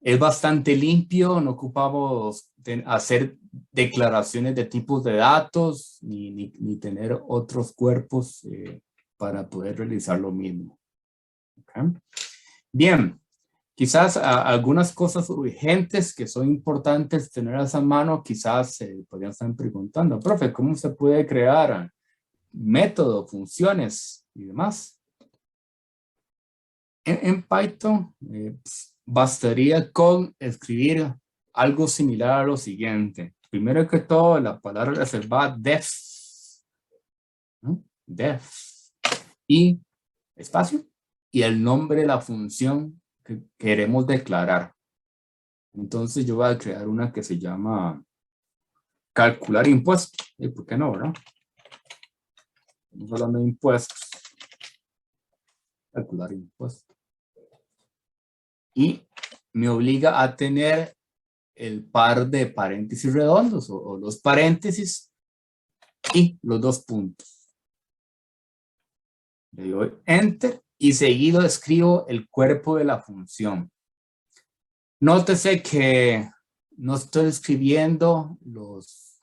es bastante limpio, no ocupamos hacer declaraciones de tipos de datos ni tener otros cuerpos para poder realizar lo mismo. ¿Okay? Bien. Quizás algunas cosas urgentes que son importantes tenerlas a mano, quizás podrían estar preguntando, profe, ¿cómo se puede crear métodos, funciones y demás? En Python bastaría con escribir algo similar a lo siguiente. Primero que todo, la palabra reservada def, ¿no? Def, y espacio, y el nombre de la función que queremos declarar. Entonces yo voy a crear una que se llama calcular impuestos. ¿Por qué no, verdad? Estamos hablando de impuestos. Calcular impuestos. Y me obliga a tener el par de paréntesis redondos o los paréntesis y los dos puntos. Le doy Enter y seguido escribo el cuerpo de la función. Nótese que no estoy escribiendo los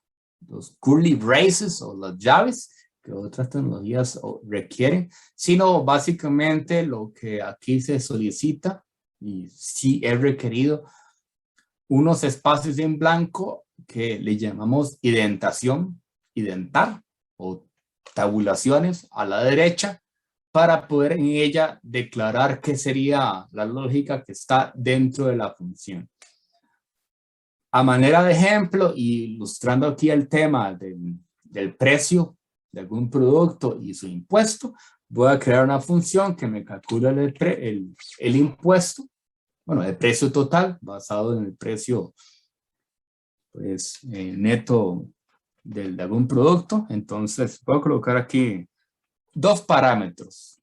curly braces o las llaves que otras tecnologías requieren, sino básicamente lo que aquí se solicita y sí es requerido, unos espacios en blanco que le llamamos indentación, indentar o tabulaciones a la derecha, para poder en ella declarar qué sería la lógica que está dentro de la función. A manera de ejemplo, ilustrando aquí el tema del precio de algún producto y su impuesto, voy a crear una función que me calcula el impuesto, bueno, el precio total basado en el precio pues, neto de algún producto. Entonces, voy a colocar aquí dos parámetros.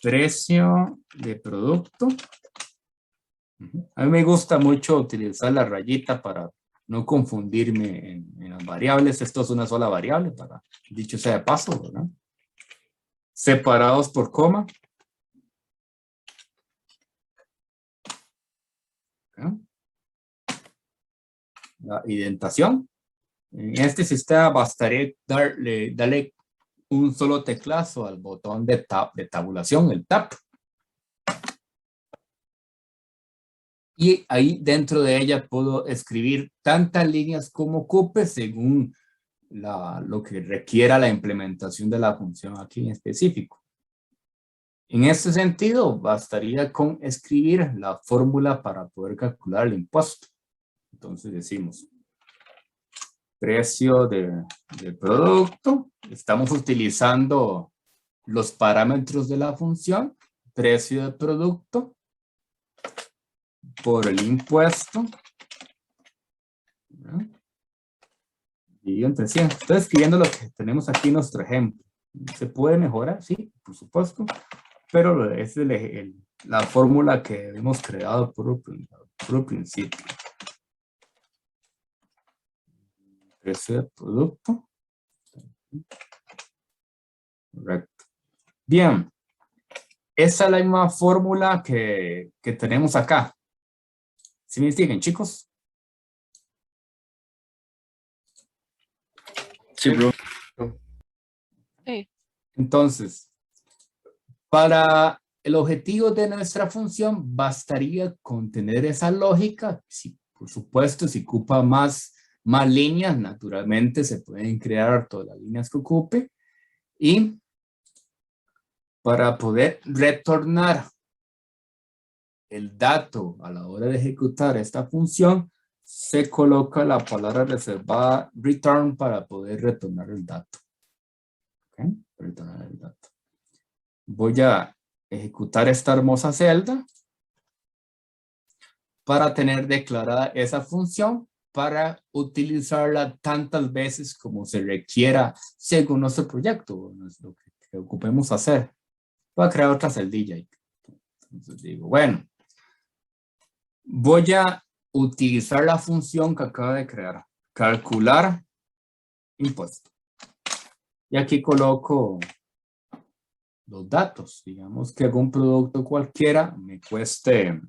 Precio de producto. A mí me gusta mucho utilizar la rayita para no confundirme en las variables. Esto es una sola variable, para dicho sea de paso, ¿verdad? Separados por coma. ¿Okay? La indentación. En este sistema bastaría darle un solo teclazo al botón de tabulación, el tab. Y ahí dentro de ella puedo escribir tantas líneas como ocupe según lo que requiera la implementación de la función aquí en específico. En este sentido, bastaría con escribir la fórmula para poder calcular el impuesto. Entonces decimos precio de producto. Estamos utilizando los parámetros de la función. Precio de producto por el impuesto. Dividido entre 100. Estoy escribiendo lo que tenemos aquí en nuestro ejemplo. ¿Se puede mejorar? Sí, por supuesto. Pero es la fórmula que hemos creado por principio. Precio de producto. Correcto. Bien. Esa es la misma fórmula que tenemos acá. ¿Sí me siguen, chicos? Sí, bro. Sí. Entonces, para el objetivo de nuestra función, bastaría con tener esa lógica. Si, por supuesto, si ocupa más líneas, naturalmente se pueden crear todas las líneas que ocupe. Y para poder retornar el dato a la hora de ejecutar esta función, se coloca la palabra reservada return para poder retornar el dato. ¿Okay? Retornar el dato. voy a ejecutar esta hermosa celda para tener declarada esa función para utilizarla tantas veces como se requiera según nuestro proyecto, lo que ocupemos hacer. Voy a crear otra celdilla. Entonces digo, bueno, voy a utilizar la función que acabo de crear, calcular impuesto. Y aquí coloco los datos. Digamos que algún producto cualquiera me cueste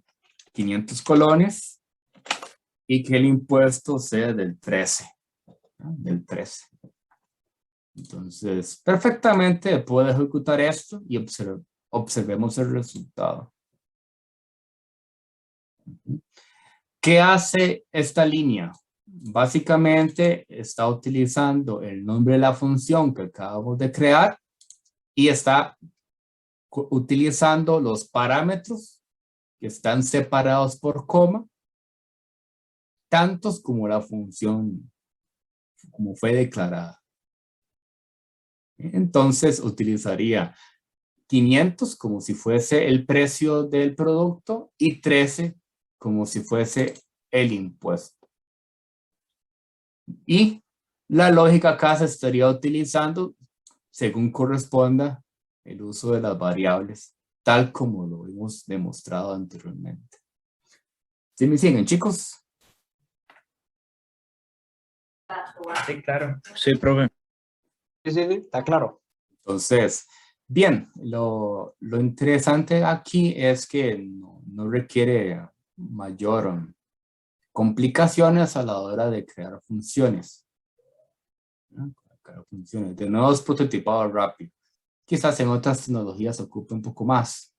500 colones y que el impuesto sea del 13. ¿No? Del 13. Entonces, perfectamente puedo ejecutar esto y observemos el resultado. ¿Qué hace esta línea? Básicamente está utilizando el nombre de la función que acabamos de crear y está utilizando los parámetros que están separados por coma, tantos como la función como fue declarada. Entonces utilizaría 500 como si fuese el precio del producto y 13 como si fuese el impuesto. Y la lógica acá se estaría utilizando según corresponda el uso de las variables, tal como lo hemos demostrado anteriormente. ¿Sí me siguen, chicos? Sí, claro. Sí, profe. Sí, sí, sí, está claro. Entonces, bien, lo interesante aquí es que no requiere mayor complicaciones a la hora de crear funciones. ¿No? Crear funciones. De nuevo es prototipado rápido. Quizás en otras tecnologías ocupe un poco más.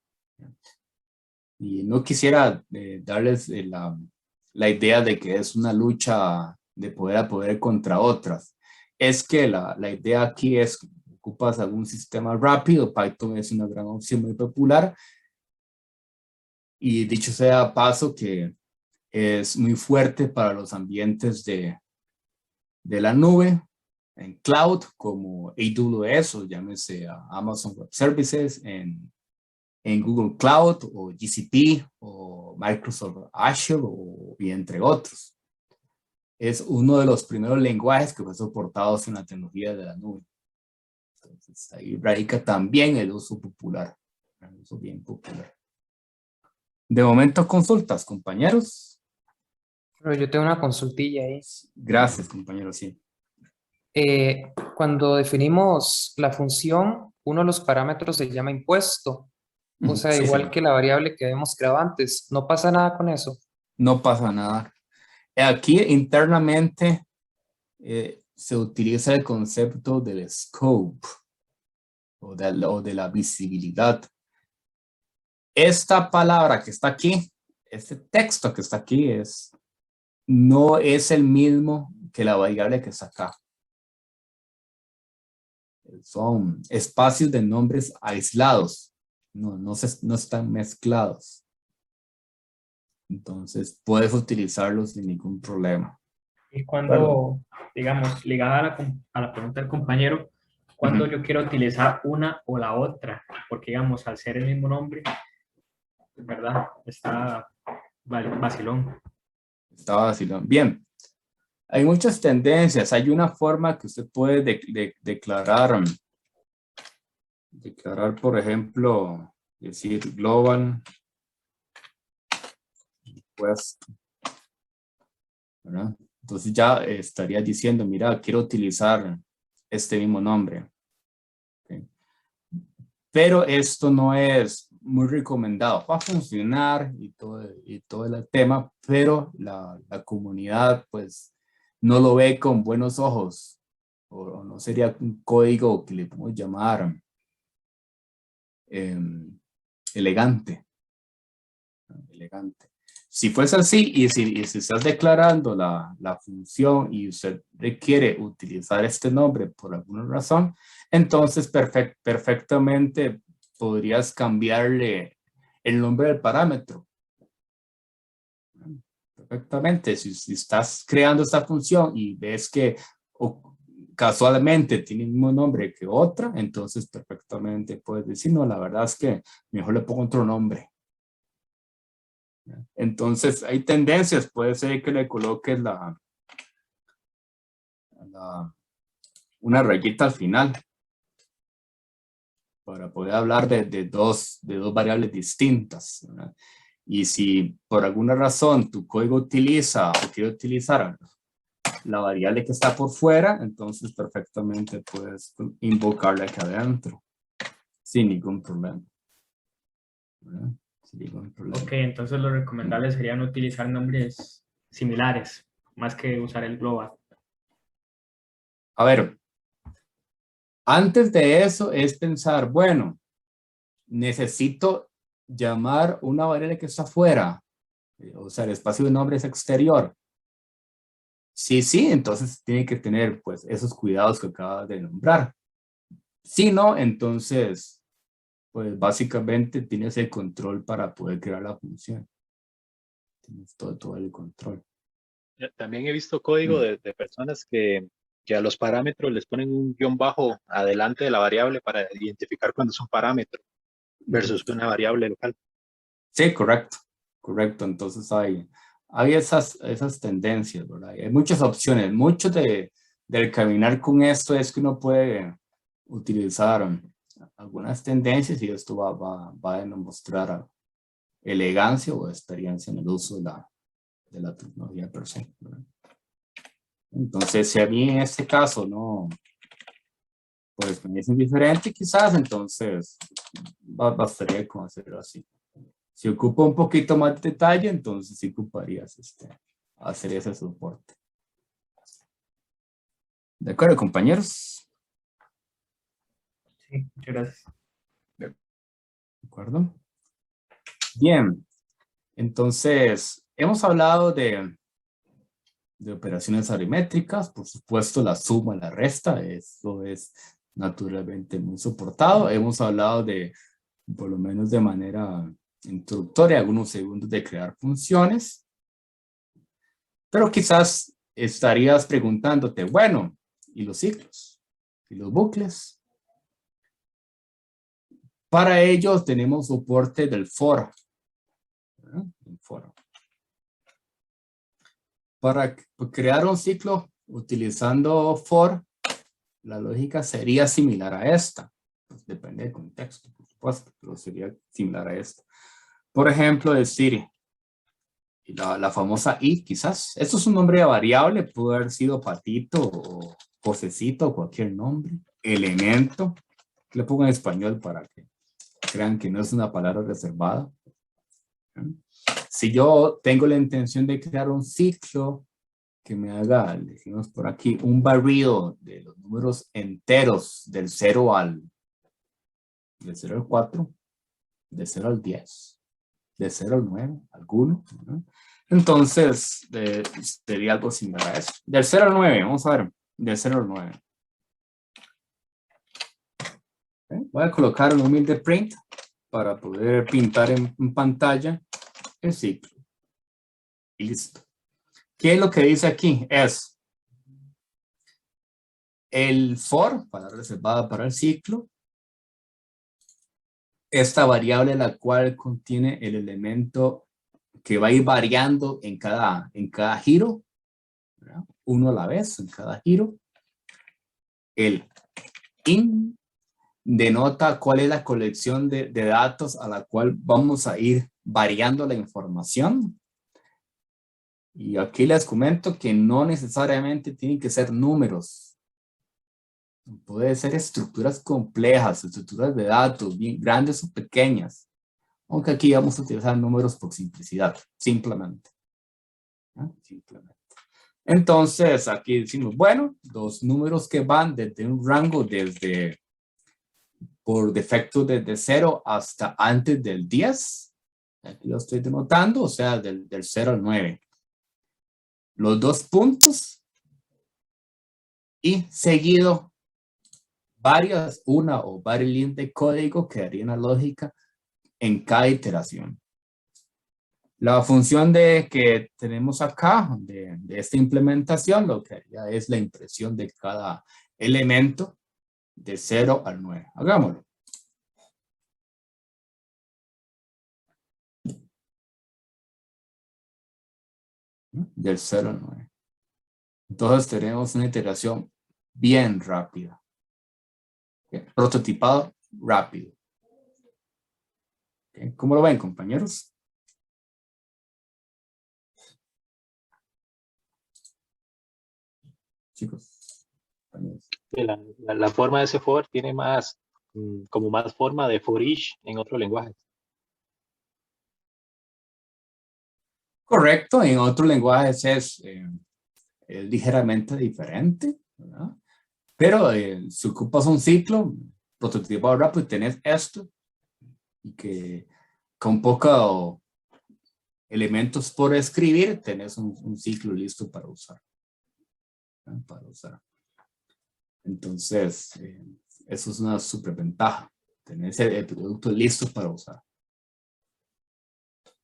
Y no quisiera darles la idea de que es una lucha de poder a poder contra otras. Es que la idea aquí es que ocupas algún sistema rápido. Python es una gran opción muy popular. Y dicho sea paso que es muy fuerte para los ambientes de la nube, en cloud, como AWS o llámese Amazon Web Services, en Google Cloud o GCP o Microsoft Azure y entre otros. Es uno de los primeros lenguajes que fue soportados en la tecnología de la nube. Entonces ahí radica también el uso popular, el uso bien popular. De momento consultas, compañeros. Pero yo tengo una consultilla ahí. Gracias, compañeros, sí. Cuando definimos la función, uno de los parámetros se llama impuesto. O sea, Sí, igual sí. que la variable que habíamos creado antes. ¿No pasa nada con eso? No pasa nada. Aquí internamente se utiliza el concepto del scope o de la visibilidad. Esta palabra que está aquí, este texto que está aquí no es el mismo que la variable que está acá. Son espacios de nombres aislados, no están mezclados. Entonces puedes utilizarlos sin ningún problema. Y cuando, digamos, ligada a la pregunta del compañero, cuando yo quiero utilizar una o la otra, porque digamos, al ser el mismo nombre, ¿verdad? Está vacilón. Está vacilón. Bien. Hay muchas tendencias. Hay una forma que usted puede declarar, por ejemplo, decir global, pues, ¿verdad? Entonces ya estaría diciendo, mira, quiero utilizar este mismo nombre. ¿Okay? Pero esto no es muy recomendado. Va a funcionar y todo el tema, pero la comunidad, pues, no lo ve con buenos ojos, o no sería un código que le podemos llamar elegante. Si fuese así y si estás declarando la función y usted requiere utilizar este nombre por alguna razón, entonces perfectamente podrías cambiarle el nombre del parámetro. Perfectamente, si estás creando esta función y ves que casualmente tiene el mismo nombre que otra, entonces perfectamente puedes decir, no, la verdad es que mejor le pongo otro nombre. Entonces hay tendencias, puede ser que le coloques una rayita al final para poder hablar de dos variables distintas, ¿verdad? Y si por alguna razón tu código utiliza o quiere utilizar la variable que está por fuera, entonces perfectamente puedes invocarla acá adentro sin ningún problema, ¿verdad? Sin ningún problema. Ok, entonces lo recomendable sería no utilizar nombres similares, más que usar el global. A ver, antes de eso es pensar, bueno, necesito llamar una variable que está afuera, o sea, el espacio de nombre es exterior. Sí, entonces tiene que tener pues esos cuidados que acabas de nombrar. Si no, entonces, pues básicamente tienes el control para poder crear la función. Tienes todo el control. También he visto código de personas que a los parámetros les ponen un guión bajo adelante de la variable para identificar cuando es un parámetro versus una variable local. Sí, correcto. Entonces hay esas tendencias, ¿verdad? Hay muchas opciones. Mucho del caminar con esto es que uno puede utilizar algunas tendencias y esto va a demostrar elegancia o experiencia en el uso de la tecnología per se, ¿verdad? Entonces, si a mí en este caso no, pues me es indiferente quizás, entonces bastaría con hacerlo así. Si ocupa un poquito más de detalle, entonces sí ocuparías hacer ese soporte. ¿De acuerdo, compañeros? Sí, muchas gracias. ¿De acuerdo? Bien, entonces hemos hablado de operaciones aritmétricas, por supuesto la suma, la resta, eso es naturalmente muy soportado. Hemos hablado de, por lo menos de manera introductoria, algunos segundos de crear funciones. Pero quizás estarías preguntándote, bueno, ¿y los ciclos? ¿Y los bucles? Para ello tenemos soporte del for. ¿verdad? El for. Para crear un ciclo utilizando for, la lógica sería similar a esta. Pues depende del contexto, por supuesto, pero sería similar a esta. Por ejemplo, decir la famosa i, quizás. Esto es un nombre de variable, puede haber sido patito o posecito o cualquier nombre. Elemento, que le pongo en español para que crean que no es una palabra reservada. Si yo tengo la intención de crear un ciclo que me haga, decimos por aquí, un barrido de los números enteros del 0 al 4, de 0 al 10, de 0 al 9, alguno, ¿no? Entonces, sería algo similar a eso. Del 0 al 9, vamos a ver, del 0 al 9. ¿Okay? Voy a colocar un humilde print para poder pintar en pantalla el ciclo. Y listo. ¿Qué es lo que dice aquí? Es el for, palabra reservada para el ciclo, esta variable la cual contiene el elemento que va a ir variando en cada giro, ¿verdad? Uno a la vez en cada giro. El in denota cuál es la colección de datos a la cual vamos a ir variando la información. Y aquí les comento que no necesariamente tienen que ser números. Puede ser estructuras complejas, estructuras de datos, bien grandes o pequeñas. Aunque aquí vamos a utilizar números por simplicidad, simplemente. ¿no? Simplemente. Entonces, aquí decimos, bueno, los números que van desde un rango por defecto desde 0 hasta antes del 10. Aquí lo estoy denotando, o sea, del 0 al 9. Los dos puntos y seguido una o varias líneas de código que harían la lógica en cada iteración. La función que tenemos acá de esta implementación lo que haría es la impresión de cada elemento de 0 al 9. Hagámoslo. Del 0 al 9. Entonces tenemos una iteración bien rápida. ¿Okay? Prototipado rápido. ¿Okay? ¿Cómo lo ven, compañeros? Chicos. Compañeros. La forma de ese for tiene más, como más forma de for each en otro lenguaje. Correcto, en otros lenguajes es ligeramente diferente, ¿verdad? Pero si ocupas un ciclo prototipado rápido y tenés esto, y que con pocos elementos por escribir, tenés un ciclo listo para usar. ¿verdad? Para usar. Entonces, eso es una superventaja, tener el producto listo para usar.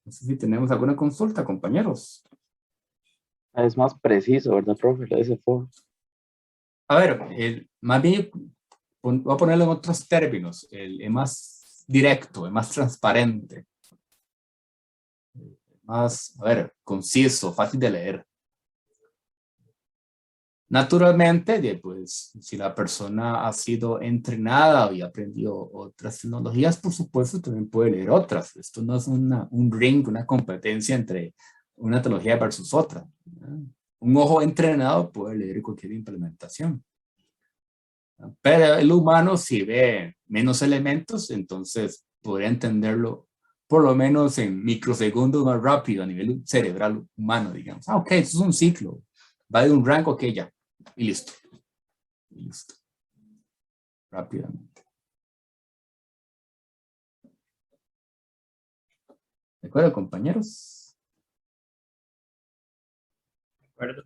No sé si tenemos alguna consulta, compañeros. Es más preciso, ¿verdad, profe? Ese for. A ver, más bien voy a ponerlo en otros términos. Es más directo, es más transparente. Más, a ver, conciso, fácil de leer. Naturalmente, pues, si la persona ha sido entrenada y ha aprendido otras tecnologías, por supuesto, también puede leer otras. Esto no es un ring, una competencia entre una tecnología versus otra. ¿verdad? Un ojo entrenado puede leer cualquier implementación. Pero el humano, si ve menos elementos, entonces podría entenderlo por lo menos en microsegundos más rápido a nivel cerebral humano, digamos. Ok, esto es un ciclo. Va de un rango, ok, ya. Y listo. Y listo. Rápidamente. ¿De acuerdo, compañeros? De acuerdo.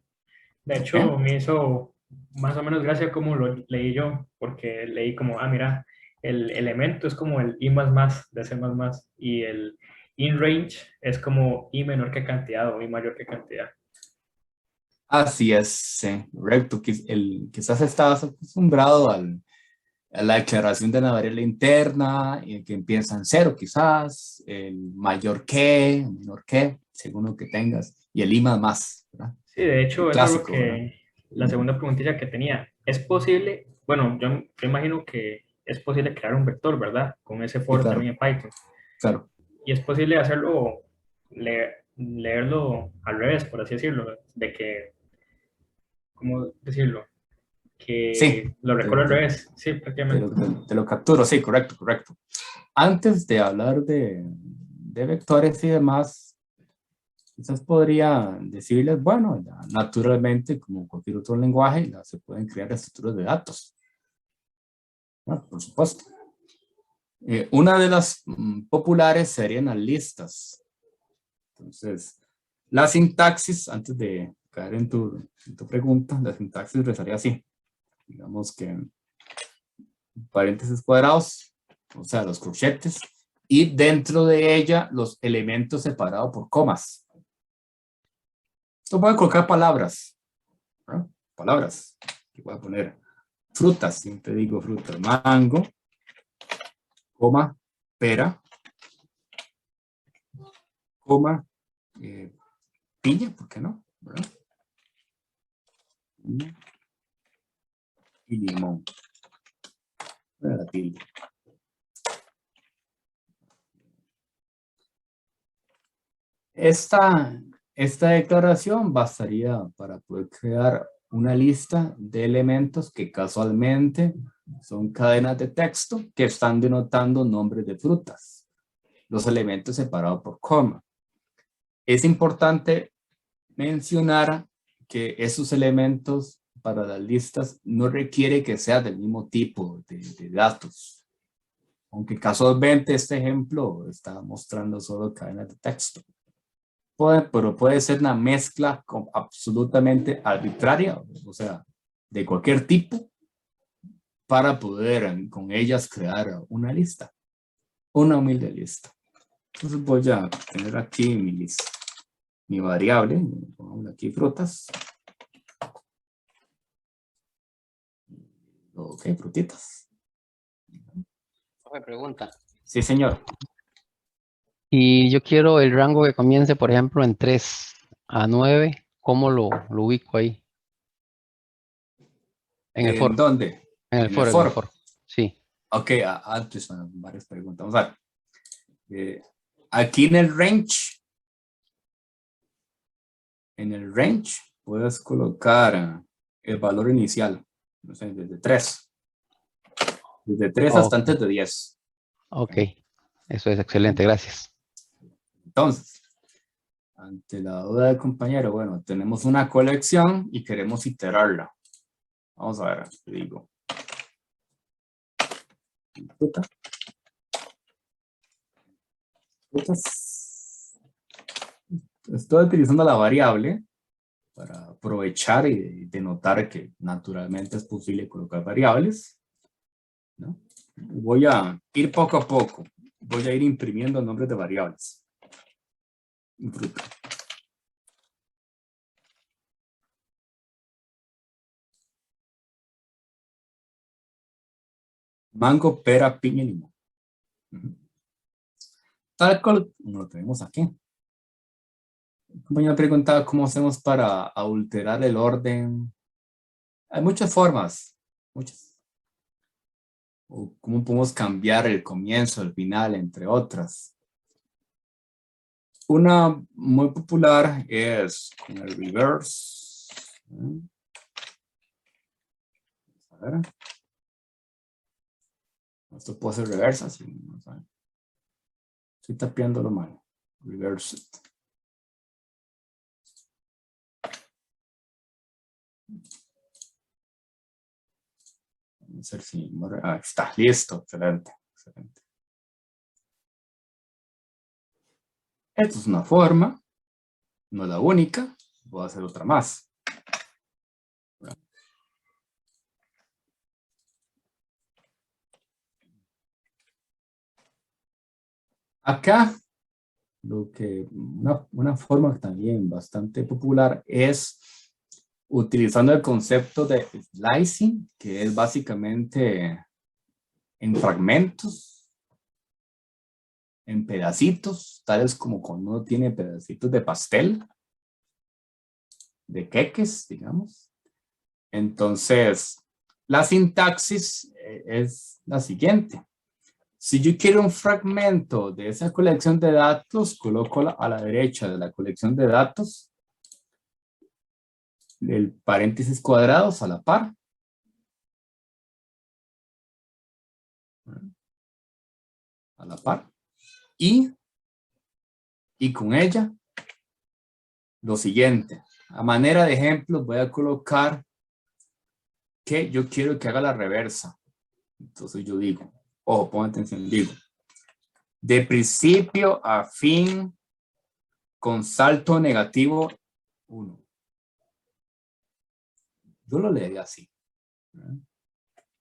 De hecho, me hizo más o menos gracia como lo leí yo, porque leí como, mira, el elemento es como el I++ de C++ y el in range es como I menor que cantidad o I mayor que cantidad. Así es, sí, correcto. Quizás estabas acostumbrado a la declaración de la variable interna, que empieza en 0 quizás, el mayor que, menor que, según lo que tengas, y el I++, ¿verdad? Sí, de hecho, El eso es lo clásico, ¿verdad? que, la segunda preguntilla que tenía. ¿Es posible, bueno, yo imagino que es posible crear un vector, ¿verdad? Con ese Sí, for claro, también en Python. claro. Y es posible hacerlo, leerlo al revés, por así decirlo, de que, ¿cómo decirlo? Sí, Que lo recorre al revés, sí, prácticamente. te lo capturo, sí, correcto, correcto. Antes de hablar de vectores y demás, quizás podría decirles, bueno, naturalmente, como cualquier otro lenguaje, se pueden crear estructuras de datos. Bueno, por supuesto. Una de las populares serían las listas. Entonces, la sintaxis, antes de caer en tu pregunta, la sintaxis rezaría así. Digamos que paréntesis cuadrados, o sea, los corchetes, y dentro de ella los elementos separados por comas. Esto voy a colocar palabras, ¿no? Palabras. Aquí voy a poner frutas, siempre digo frutas, mango, coma, pera, coma, piña, ¿por qué no? ¿verdad? Y limón. La tilde. Esta declaración bastaría para poder crear una lista de elementos que casualmente son cadenas de texto que están denotando nombres de frutas. Los elementos separados por coma. Es importante mencionar que esos elementos para las listas no requiere que sea del mismo tipo de datos. Aunque casualmente este ejemplo está mostrando solo cadenas de texto. Pero puede ser una mezcla absolutamente arbitraria, o sea, de cualquier tipo, para poder con ellas crear una lista, una humilde lista. Entonces voy a tener aquí mi variable, pongamos aquí frutas. Ok, frutitas. Me pregunta. Sí, señor. Y yo quiero el rango que comience, por ejemplo, en 3 a 9. ¿Cómo lo ubico ahí? En el ¿En foro. dónde? En el En el foro, en el foro. foro. Sí. Ok, antes son varias preguntas. Vamos a ver. Aquí en el range, puedes colocar el valor inicial. No sé, desde 3. Desde 3 hasta antes de 10. Ok. Eso es excelente, gracias. Entonces, ante la duda del compañero, bueno, tenemos una colección y queremos iterarla. Vamos a ver, te digo. Estoy utilizando la variable para aprovechar y denotar que naturalmente es posible colocar variables, ¿no? Voy a ir poco a poco. Voy a ir imprimiendo nombres de variables. Fruta. Mango, pera, piña y limón. Tal cual lo tenemos aquí. El compañero preguntaba cómo hacemos para alterar el orden. Hay muchas formas. Muchas. O cómo podemos cambiar el comienzo, el final, entre otras. Una muy popular es con el reverse. A ver. Esto puede ser reversa, sí, no saben. Estoy tapeándolo mal. Reverse it. Vamos a ver si... está listo. Excelente. Excelente. Esta es una forma. No es la única. Voy a hacer otra más. Acá, una forma también bastante popular es utilizando el concepto de slicing, que es básicamente en fragmentos, en pedacitos, tales como cuando uno tiene pedacitos de pastel, de queques, digamos. Entonces, la sintaxis es la siguiente. Si yo quiero un fragmento de esa colección de datos, coloco a la derecha de la colección de datos el paréntesis cuadrados a la par. A la par. Y con ella, lo siguiente. A manera de ejemplo, voy a colocar que yo quiero que haga la reversa. Entonces yo digo, ojo, pon atención, digo, de principio a fin con salto negativo 1. Yo lo leería así.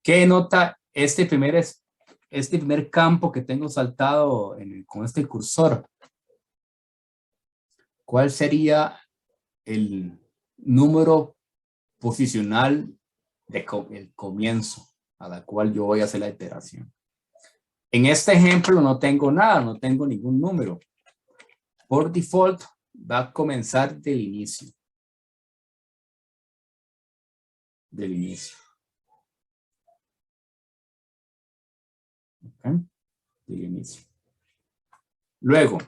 ¿Qué denota este primer campo que tengo saltado con este cursor? ¿Cuál sería el número posicional del comienzo a la cual yo voy a hacer la iteración? En este ejemplo no tengo nada, no tengo ningún número. Por default va a comenzar del inicio. Del inicio. ¿Okay? Del inicio. Luego,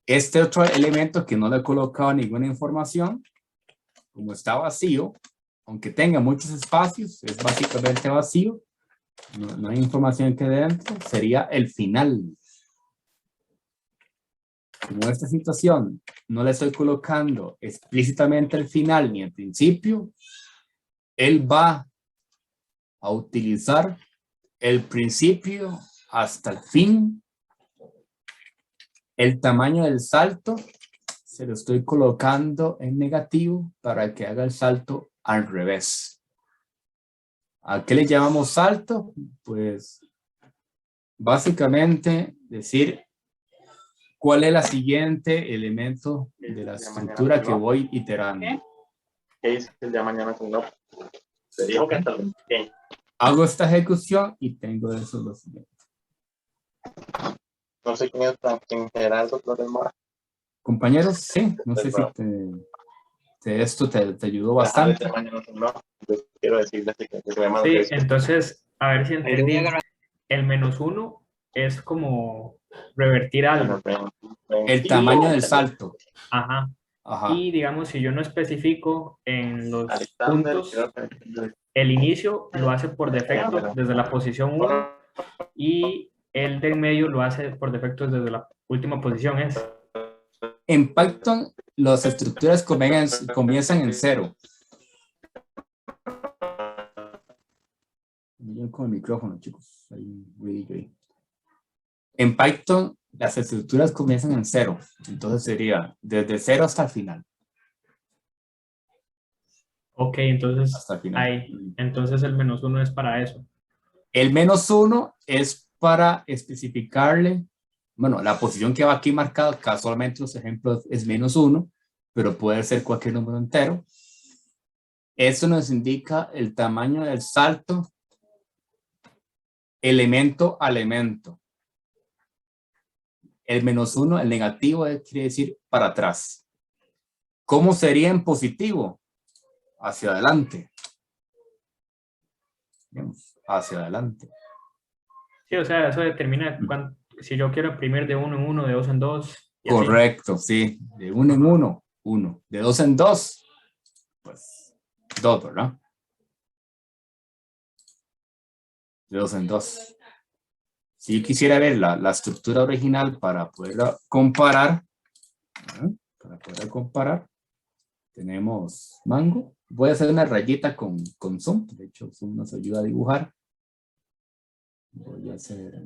este otro elemento que no le he colocado ninguna información, como está vacío, aunque tenga muchos espacios, es básicamente vacío, no hay información que dentro, sería el final. Como esta situación no le estoy colocando explícitamente el final ni el principio, él va a utilizar el principio hasta el fin. El tamaño del salto se lo estoy colocando en negativo para que haga el salto al revés. ¿A qué le llamamos salto? Pues básicamente decir cuál es el siguiente elemento de la estructura que voy iterando. ¿Qué dice el día mañana con no? Se dijo que hasta el 20. Hago esta ejecución y tengo eso lo siguiente. No sé quién es quien genera esos problemas. Compañeros, sí, no sé si esto te ayudó bastante. Yo quiero decirles que el problema Sí, es entonces, a ver si entendí. El -1 es como revertir algo. El tamaño del salto. Ajá. Ajá. Y digamos, si yo no especifico en los puntos, el inicio lo hace por defecto desde la posición 1 y el del medio lo hace por defecto desde la última posición. En Python, las estructuras comienzan en 0. Yo con el micrófono, chicos. Hay un ruidillo ahí. En Python, las estructuras comienzan en 0. Entonces sería desde 0 hasta el final. Ok, entonces, Hasta el final. entonces el -1 es para eso. El -1 es para especificarle, bueno, la posición que va aquí marcada, casualmente los ejemplos es -1, pero puede ser cualquier número entero. Esto nos indica el tamaño del salto elemento a elemento. El -1, el negativo, quiere decir para atrás. ¿Cómo sería en positivo? Hacia adelante. Hacia adelante. Sí, o sea, eso determina si yo quiero imprimir de 1 en 1, de 2 en 2. Correcto, sí. De 1 en 1, 1. De 2 en 2, pues 2, ¿verdad? De 2 en 2. Si yo quisiera ver la estructura original para poderla comparar, tenemos Mango. Voy a hacer una rayita con Zoom. De hecho, Zoom nos ayuda a dibujar. Voy a hacer...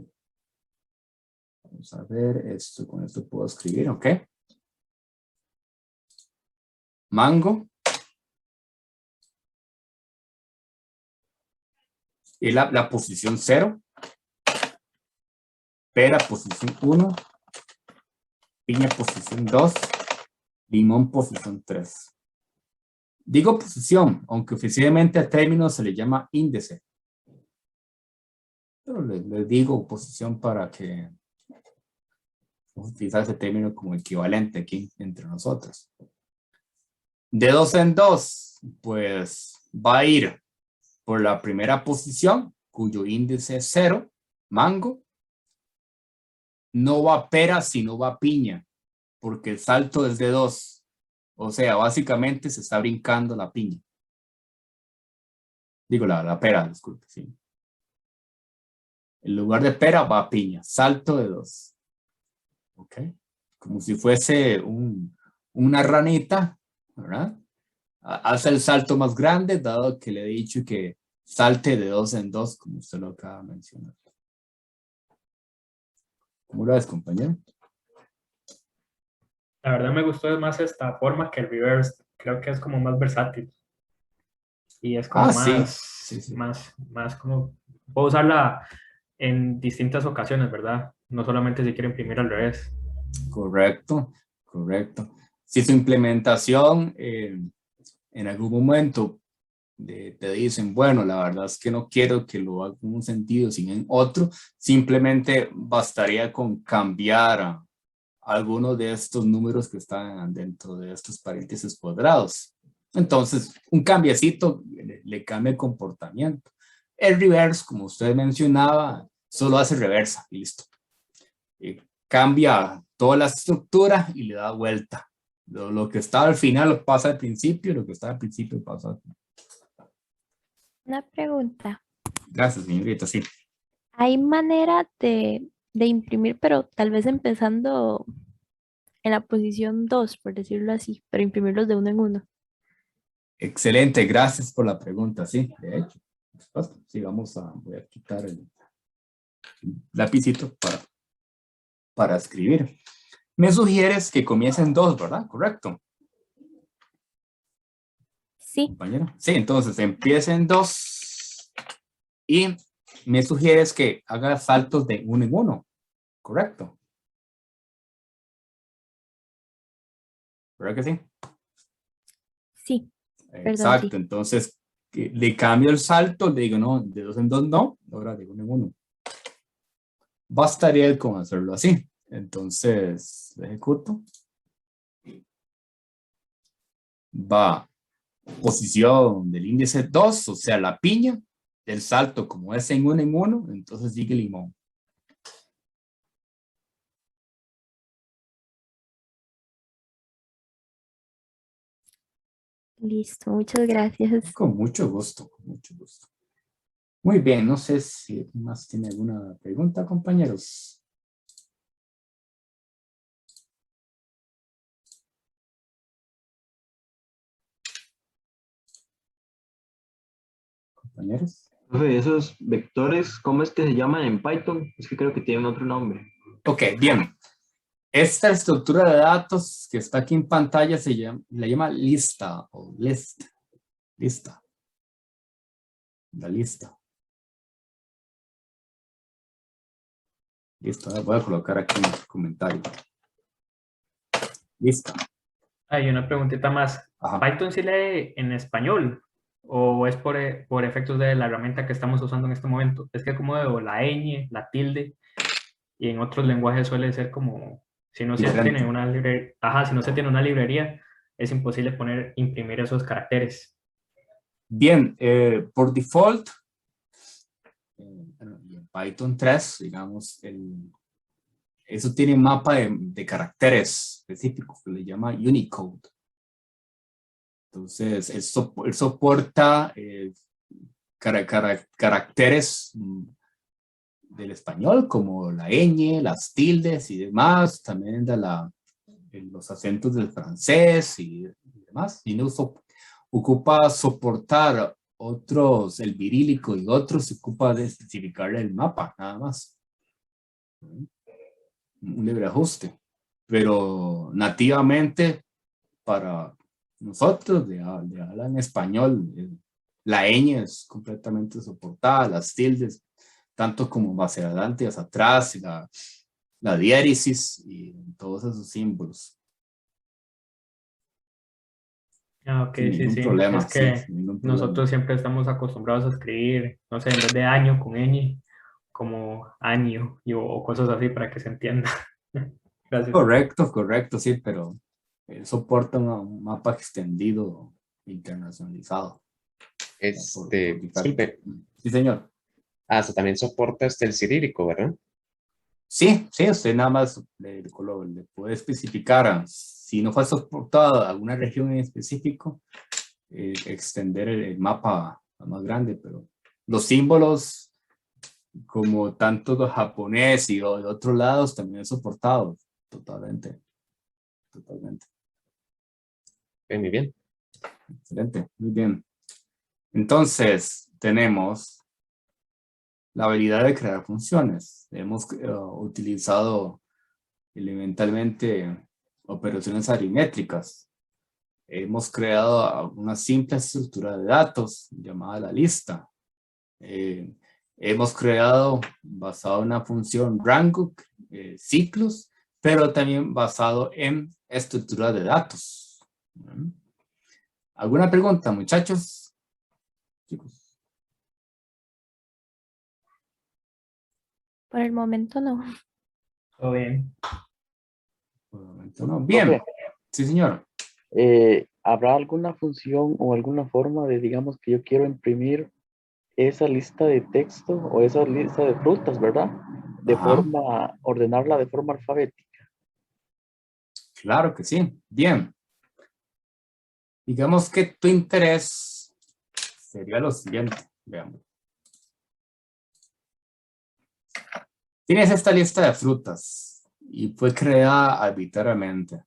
Vamos a ver esto. Con esto puedo escribir, ¿ok? Mango. Y la posición 0. Pera, posición 1. Piña, posición 2. Limón, posición 3. Digo posición, aunque oficialmente al término se le llama índice. Pero le digo posición para que utilizar ese término como equivalente aquí entre nosotros. De 2 en 2, pues va a ir por la primera posición, cuyo índice es 0, mango. No va pera, sino va piña, porque el salto es de 2. O sea, básicamente se está brincando la piña. Digo, la pera, disculpe, sí. En lugar de pera va piña, salto de 2. ¿Ok? Como si fuese una ranita, ¿verdad? Hace el salto más grande, dado que le he dicho que salte de 2 en 2, como usted lo acaba de mencionar. ¿Cómo lo ves, compañero? La verdad me gustó más esta forma que el reverse. Creo que es como más versátil. Y es como más como... Puedo usarla en distintas ocasiones, ¿verdad? No solamente si quiero imprimir al revés. Correcto, correcto. Si su implementación en algún momento te dicen, bueno, la verdad es que no quiero que lo haga en un sentido sin en otro, simplemente bastaría con cambiar algunos de estos números que están dentro de estos paréntesis cuadrados. Entonces, un cambiecito le cambia el comportamiento. El reverse, como usted mencionaba, solo hace reversa y listo. Cambia toda la estructura y le da vuelta. Lo que está al final pasa al principio, lo que está al principio pasa al final. Una pregunta. Gracias, señorita, sí. ¿Hay manera de imprimir, pero tal vez empezando en la posición 2, por decirlo así, pero imprimirlos de 1 en 1? Excelente, gracias por la pregunta, sí, de hecho. Sí, voy a quitar el lapicito para escribir. Me sugieres que comiencen 2, ¿verdad? Correcto. Sí. Compañero. Sí, entonces empiecen 2 y me sugieres que haga saltos de 1 en 1, correcto. ¿Verdad que sí? Sí. Exacto, Perdón, sí. entonces que le cambio el salto, le digo no, de 2 en 2 no, ahora de 1 en 1. Bastaría con hacerlo así. Entonces, lo ejecuto. Va posición del índice 2, o sea, la piña. El salto, como es en 1, entonces sigue limón. Listo, muchas gracias. Con mucho gusto, con mucho gusto. Muy bien, no sé si más tiene alguna pregunta, compañeros. Compañeros. Profe, esos vectores, ¿cómo es que se llaman en Python? Es que creo que tienen otro nombre. Ok, bien. Esta estructura de datos que está aquí en pantalla la llama lista o list. Lista. La lista. Listo, voy a colocar aquí en el comentario. Lista. Hay una preguntita más. Ajá. ¿Python sí lee en español? ¿O es por efectos de la herramienta que estamos usando en este momento? Es que como veo la ñ, la tilde, y en otros lenguajes suele ser como, si no se Diferente. tiene una librería, si no se tiene una librería, es imposible imprimir esos caracteres. Bien, por default, en Python 3, digamos, eso tiene un mapa de caracteres específicos que le llama Unicode. Entonces, él soporta caracteres del español, como la ñ, las tildes y demás, también de los acentos del francés y demás. Y no ocupa soportar otros, el virílico y otros, se ocupa de especificarle el mapa, nada más. Un libre ajuste. Pero nativamente, para nosotros, de hablar en español, la ñ es completamente soportada, las tildes, tanto como hacia adelante y hacia atrás, y la diéresis y todos esos símbolos. Ok, Sin sí, ningún sí. problema, Es que sí, sin ningún problema. nosotros siempre estamos acostumbrados a escribir, no sé, en vez de año con ñ, como año o cosas así para que se entienda. Gracias. Correcto, sí, pero soporta un mapa extendido internacionalizado. Disculpe. Sí, señor. Eso también soporta el cirílico, ¿verdad? Sí, usted nada más le puede especificar, si no fue soportado alguna región en específico, extender el mapa a más grande, pero los símbolos, como tanto de japonés y de otros lados, también es soportado totalmente. Muy bien. Excelente, muy bien. Entonces, tenemos la habilidad de crear funciones. Hemos utilizado elementalmente operaciones aritméticas. Hemos creado una simple estructura de datos llamada la lista. Hemos creado, basado en una función rango, ciclos, pero también basado en estructura de datos. ¿Alguna pregunta, muchachos? Chicos. Por el momento no. Todo bien. Por el momento no. Bien. Profe, Sí, señor. ¿habrá alguna función o alguna forma de, digamos, que yo quiero imprimir esa lista de texto o esa lista de frutas, ¿verdad? Ordenarla de forma alfabética. Claro que sí. Bien. Digamos que tu interés sería lo siguiente. Veamos. Tienes esta lista de frutas y fue creada arbitrariamente.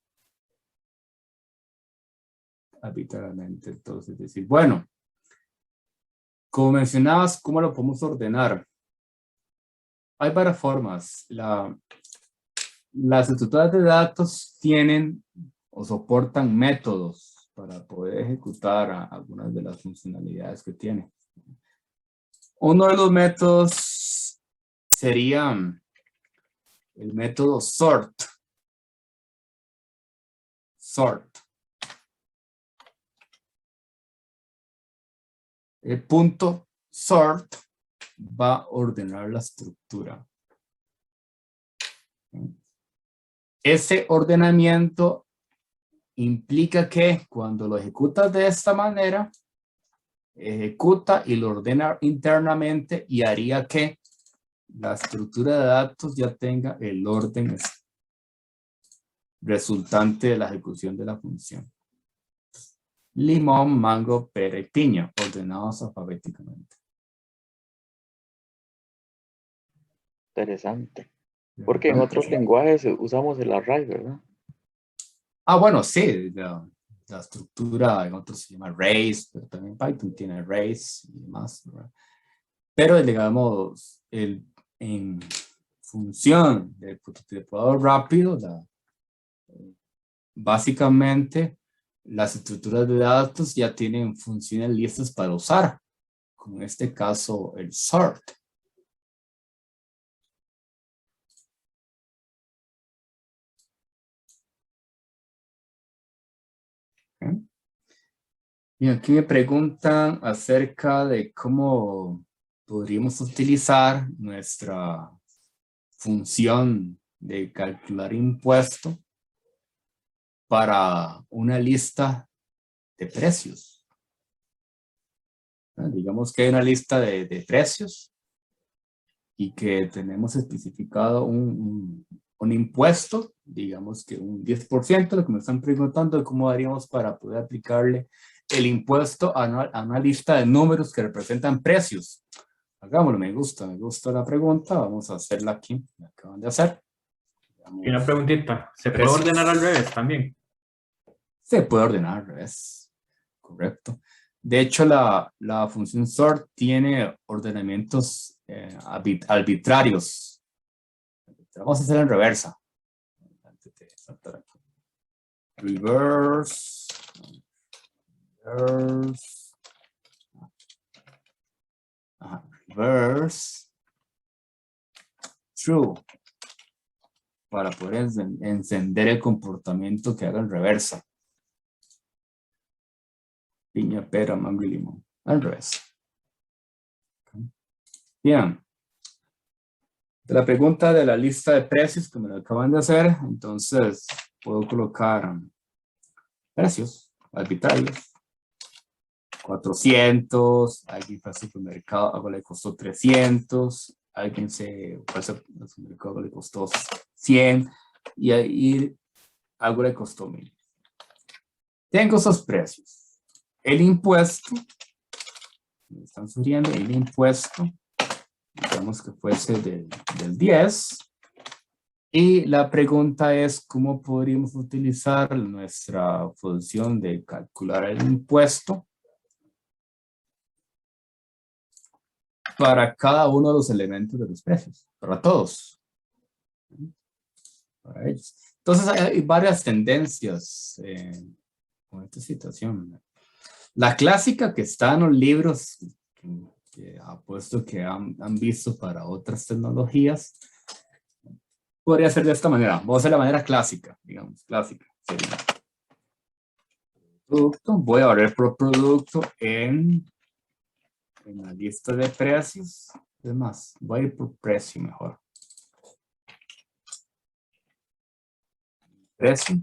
Entonces, decir, bueno, como mencionabas, ¿cómo lo podemos ordenar? Hay varias formas. Las estructuras de datos tienen o soportan métodos para poder ejecutar algunas de las funcionalidades que tiene. Uno de los métodos sería el método sort. el punto sort va a ordenar la estructura. Ese ordenamiento implica que cuando lo ejecutas de esta manera, ejecuta y lo ordena internamente y haría que la estructura de datos ya tenga el orden resultante de la ejecución de la función. Limón, mango, pera y piña, ordenados alfabéticamente. Interesante. Porque en otros lenguajes usamos el array, ¿verdad? Ah, bueno, sí, la estructura en otros se llama arrays, pero también Python tiene arrays y demás, ¿verdad? Pero digamos, en función del prototipador rápido, básicamente las estructuras de datos ya tienen funciones listas para usar, como en este caso el sort. ¿Okay? Y aquí me preguntan acerca de cómo podríamos utilizar nuestra función de calcular impuesto para una lista de precios. Digamos que hay una lista de precios y que tenemos especificado un impuesto, digamos que un 10%, lo que me están preguntando es cómo haríamos para poder aplicarle el impuesto a una lista de números que representan precios. Hagámoslo, me gusta la pregunta, vamos a hacerla aquí, la acaban de hacer. Y una preguntita, ¿se puede Precios. ordenar al revés también? Se puede ordenar al revés, correcto. De hecho, la función sort tiene ordenamientos arbitrarios. Vamos a hacer en reversa. Reverse. Reverse. True. Para poder encender el comportamiento que haga en reversa. Piña, pera, mango y limón. Al revés. Bien. La pregunta de la lista de precios que me lo acaban de hacer, entonces puedo colocar precios arbitrarios. 400, alguien fue al supermercado, algo le costó 300, alguien fue al supermercado, algo le costó 100 y ahí algo le costó 1000. Tengo esos precios. El impuesto, me están sugiriendo el impuesto, digamos que fuese del 10. Y la pregunta es cómo podríamos utilizar nuestra función de calcular el impuesto para cada uno de los elementos de los precios, para todos. Para ellos. Entonces hay varias tendencias con esta situación. La clásica que está en los libros, que apuesto que han visto para otras tecnologías, podría ser de esta manera. Voy a hacer la manera clásica, digamos, clásica. Sería producto, voy a barrer por producto en la lista de precios. Es más, voy a ir por precio mejor. Precio.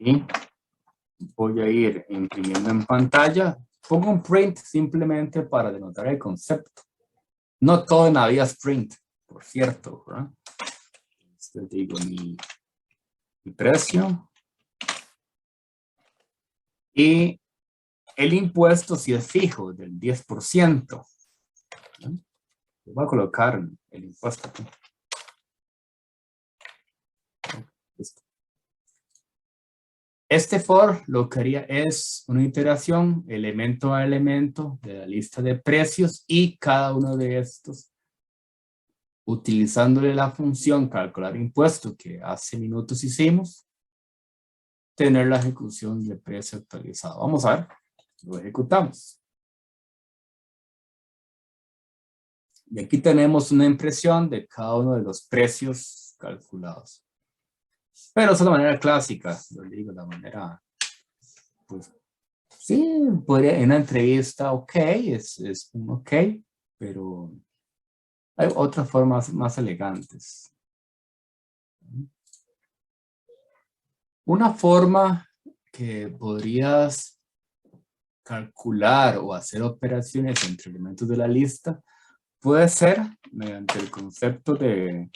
Y voy a ir imprimiendo en pantalla. Pongo un print simplemente para denotar el concepto. No todo en la vida es print, por cierto, ¿verdad? Entonces digo mi precio. Y el impuesto si es fijo, del 10%. Voy a colocar el impuesto aquí. Listo. Este for lo que haría es una iteración elemento a elemento de la lista de precios y cada uno de estos utilizándole la función calcular impuesto que hace minutos hicimos, tener la ejecución de precio actualizado. Vamos a ver, lo ejecutamos. Y aquí tenemos una impresión de cada uno de los precios calculados. Pero esa es la manera clásica, lo digo, la manera, pues, sí, podría, en una entrevista, ok, es un ok, pero hay otras formas más elegantes. Una forma que podrías calcular o hacer operaciones entre elementos de la lista puede ser mediante el concepto de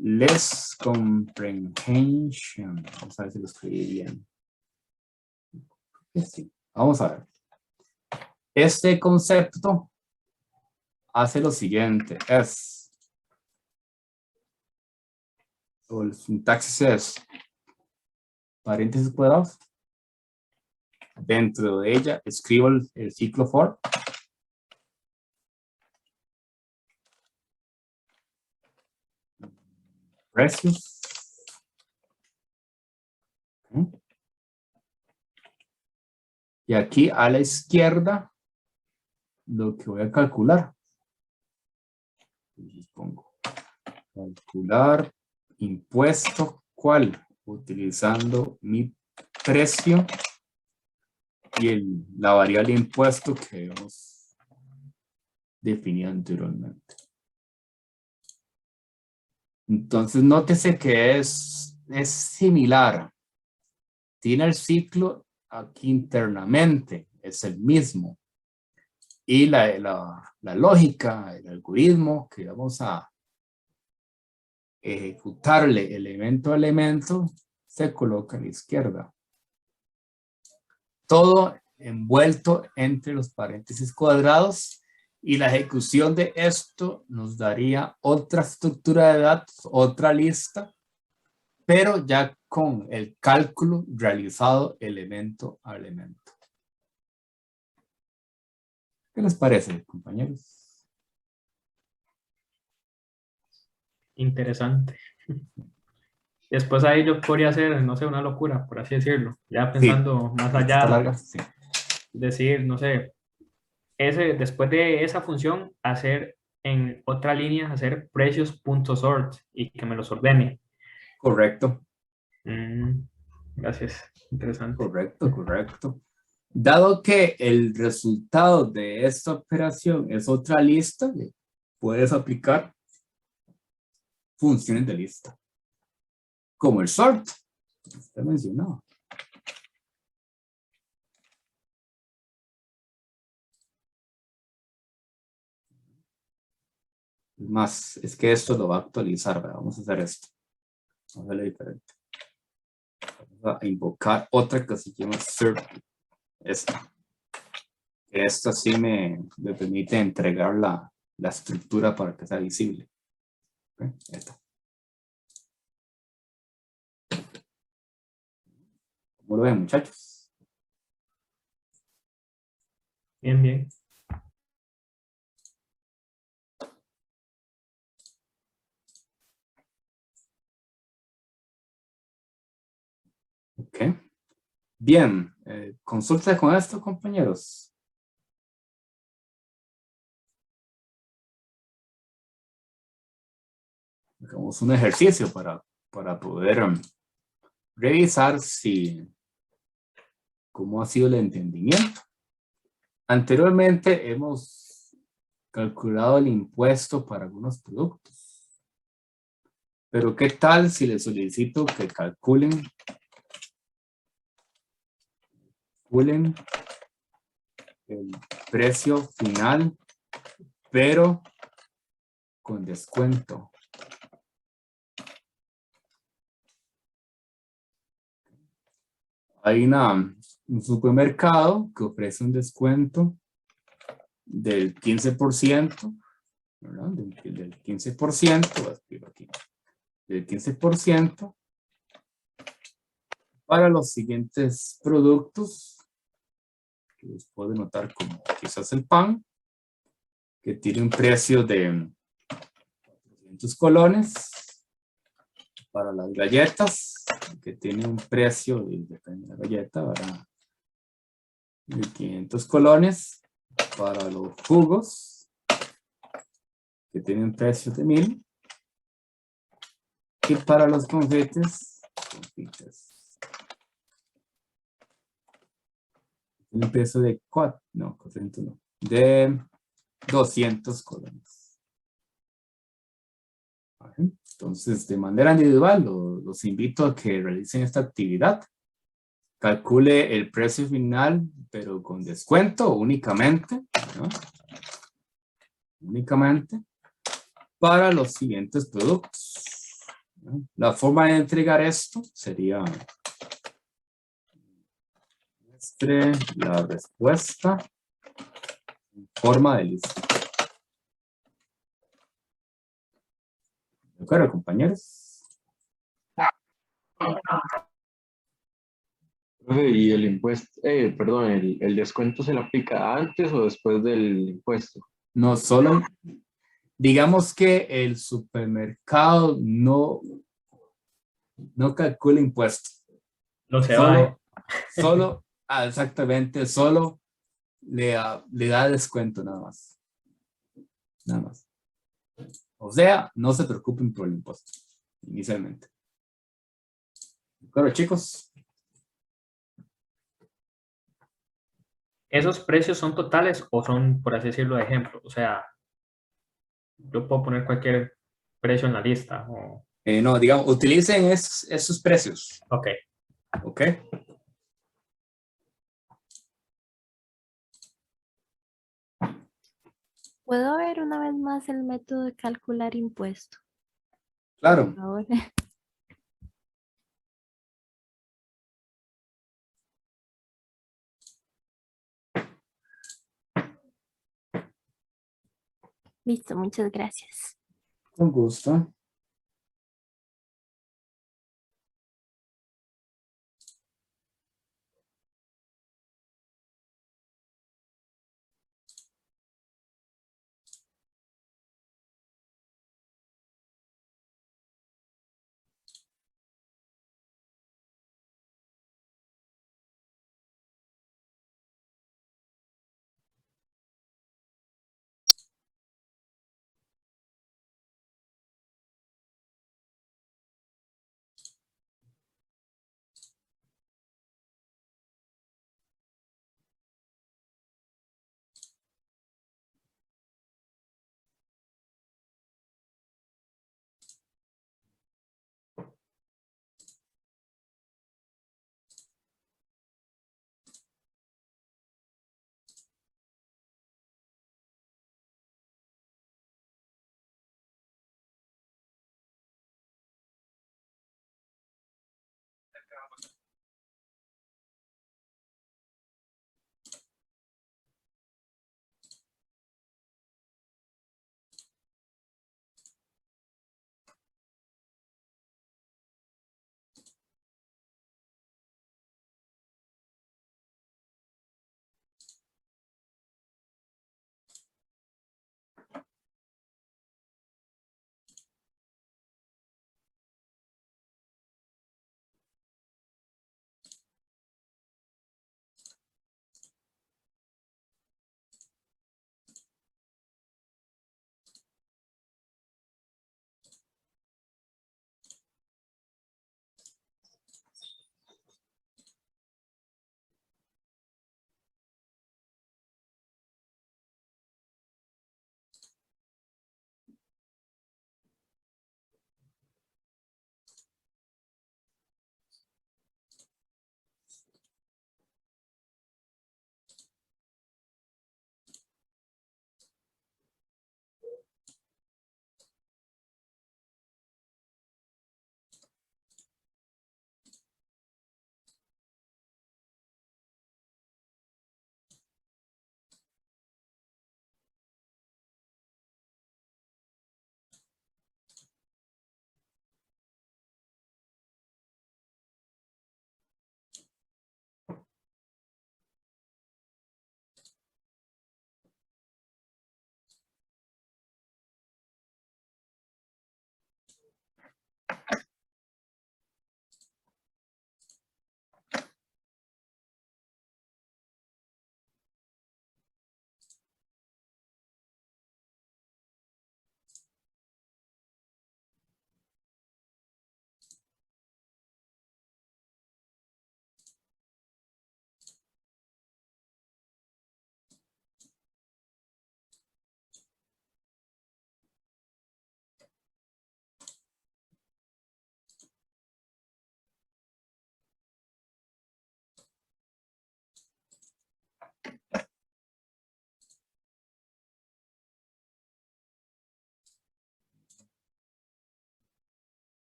less comprehension. Vamos a ver si lo escribí bien. Sí. Vamos a ver. Este concepto hace lo siguiente. O el sintaxis es paréntesis cuadrados. Dentro de ella escribo el ciclo for. Precios. Y aquí a la izquierda lo que voy a calcular. Entonces pongo calcular impuesto ¿cuál? Utilizando mi precio y la variable impuesto que hemos definido anteriormente. Entonces nótese que es similar. Tiene el ciclo aquí internamente, es el mismo. Y la lógica, el algoritmo que vamos a ejecutarle elemento a elemento, se coloca a la izquierda. Todo envuelto entre los paréntesis cuadrados, y la ejecución de esto nos daría otra estructura de datos, otra lista, pero ya con el cálculo realizado elemento a elemento. ¿Qué les parece, compañeros? Interesante. Después ahí yo podría hacer, no sé, una locura, por así decirlo. Ya pensando más allá, larga, sí. decir, no sé, después de esa función, hacer en otra línea, hacer precios.sort y que me los ordene. Correcto. Gracias. Interesante. Correcto, correcto. Dado que el resultado de esta operación es otra lista, puedes aplicar funciones de lista, como el sort, que usted mencionó. Más, es que esto lo va a actualizar, ¿verdad? Vamos a hacer esto. Vamos a hacerlo diferente. Vamos a invocar otra que se llama sort. Esta sí me permite entregar la estructura para que sea visible. ¿Okay? Esta. ¿Cómo lo ven, muchachos? Bien, bien. Ok. Bien. Consulta con esto, compañeros. Hagamos un ejercicio para poder revisar cómo ha sido el entendimiento. Anteriormente hemos calculado el impuesto para algunos productos. Pero ¿qué tal si les solicito que calculen el precio final, pero con descuento? Hay un supermercado que ofrece un descuento del 15%, ¿verdad? Del 15%, lo escribo aquí, del 15% para los siguientes productos, que los puede notar como quizás el pan, que tiene un precio de 400 colones, para las galletas, que tiene un precio, depende de la galleta, ¿verdad? De 500 colones, para los jugos, que tienen precio de 1000, y para los confetes, Fichas. Un peso de 4, no, 400 no, de 200 colones. Vale. Entonces, de manera individual, los invito a que realicen esta actividad. Calcule el precio final, pero con descuento únicamente, ¿no? Únicamente para los siguientes productos, ¿no? La forma de entregar esto sería muestre la respuesta en forma de lista. ¿De acuerdo, compañeros? Profe, y el impuesto, perdón, el descuento se le aplica antes o después del impuesto. No solo, digamos que el supermercado no calcula impuestos. No se va. Solo, exactamente, solo le da descuento nada más. Nada más. O sea, no se preocupen por el impuesto, inicialmente. ¿De acuerdo, chicos? ¿Esos precios son totales o son, por así decirlo, de ejemplo? O sea, yo puedo poner cualquier precio en la lista. O... No, digamos, utilicen esos precios. Ok. Ok. ¿Puedo ver una vez más el método de calcular impuesto? Claro. Por favor. Listo, muchas gracias. Con gusto.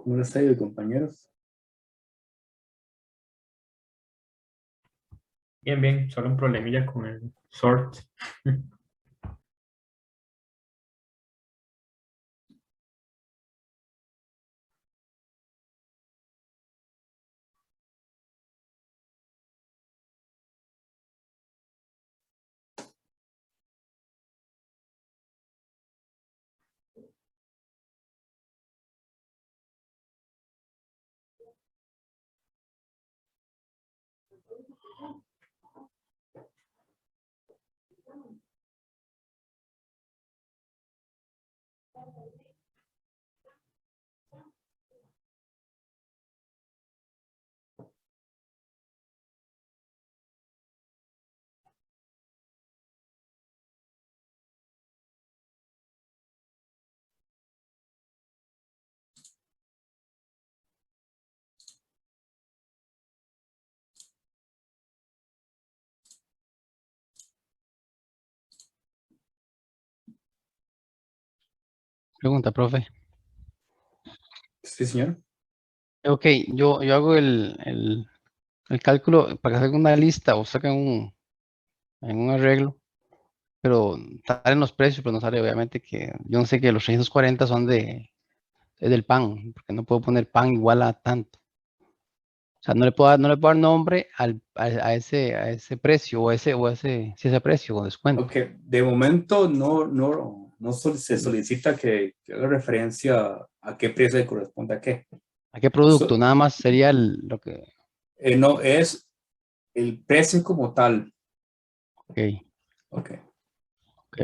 ¿Cómo les ha ido, compañeros? Bien, bien, solo un problemilla con el sort. Pregunta, profe. Sí, señor. Ok, yo hago el cálculo para que salga una lista o saquen en un arreglo, pero salen los precios, pero no sale obviamente que, yo no sé que los 340 son de es del pan, porque no puedo poner pan igual a tanto. O sea, no le puedo dar nombre a ese precio o ese precio con descuento. Ok, de momento se solicita que haga referencia a qué precio le corresponde a qué. ¿A qué producto? Nada más sería lo que... No, es el precio como tal. Ok. Ok.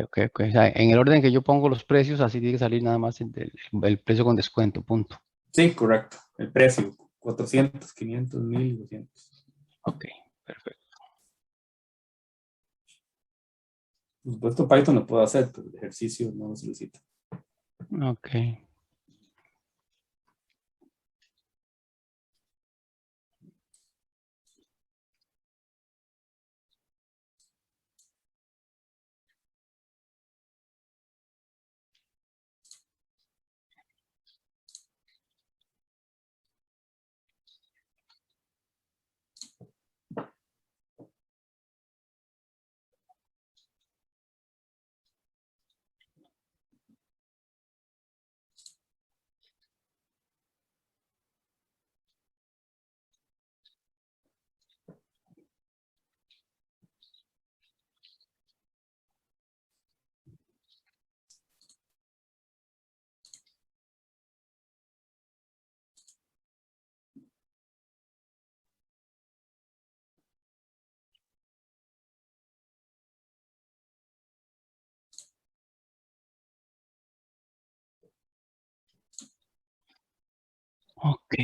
Ok. O sea, en el orden que yo pongo los precios, así tiene que salir nada más el precio con descuento, punto. Sí, correcto. El precio, 400, 500, 1000, 200. Ok, perfecto. Por supuesto, Python lo puedo hacer, pero el ejercicio no lo solicita. Ok. Ok.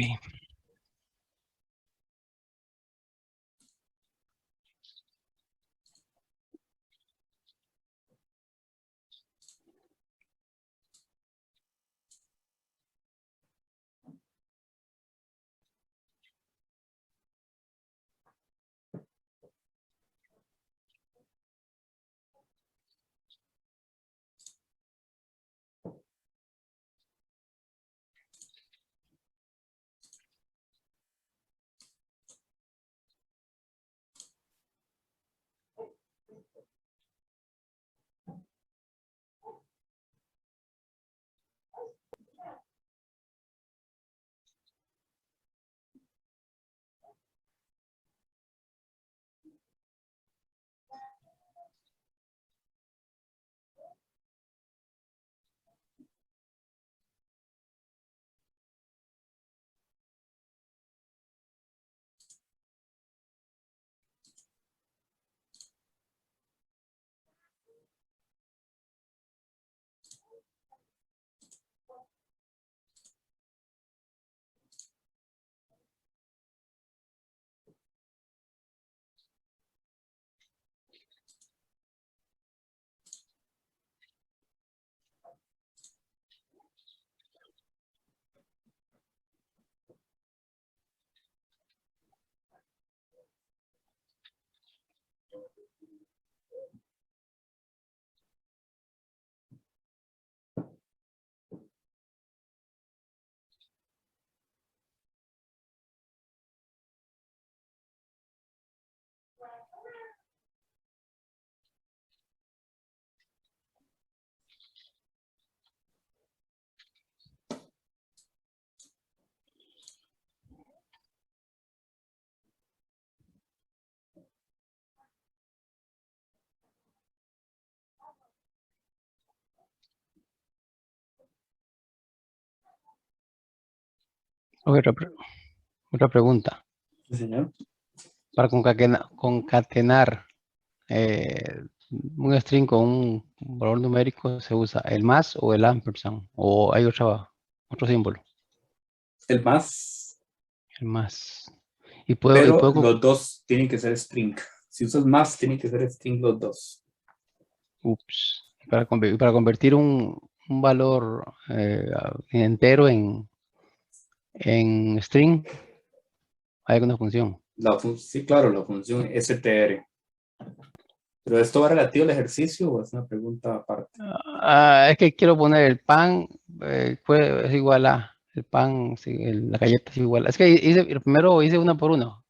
Otra pregunta. Sí, señor. Para concatenar un string con un valor numérico, ¿se usa el más o el ampersand? ¿O hay otro símbolo? El más. El más. Pero los dos tienen que ser string. Si usas más, tienen que ser string los dos. Ups. Para convertir un valor entero en string, hay alguna función. Sí, claro, la función str. ¿Pero esto va relativo al ejercicio o es una pregunta aparte? Es que quiero poner el pan, es igual a el pan, sí, la galleta es igual. Es que primero hice una por uno.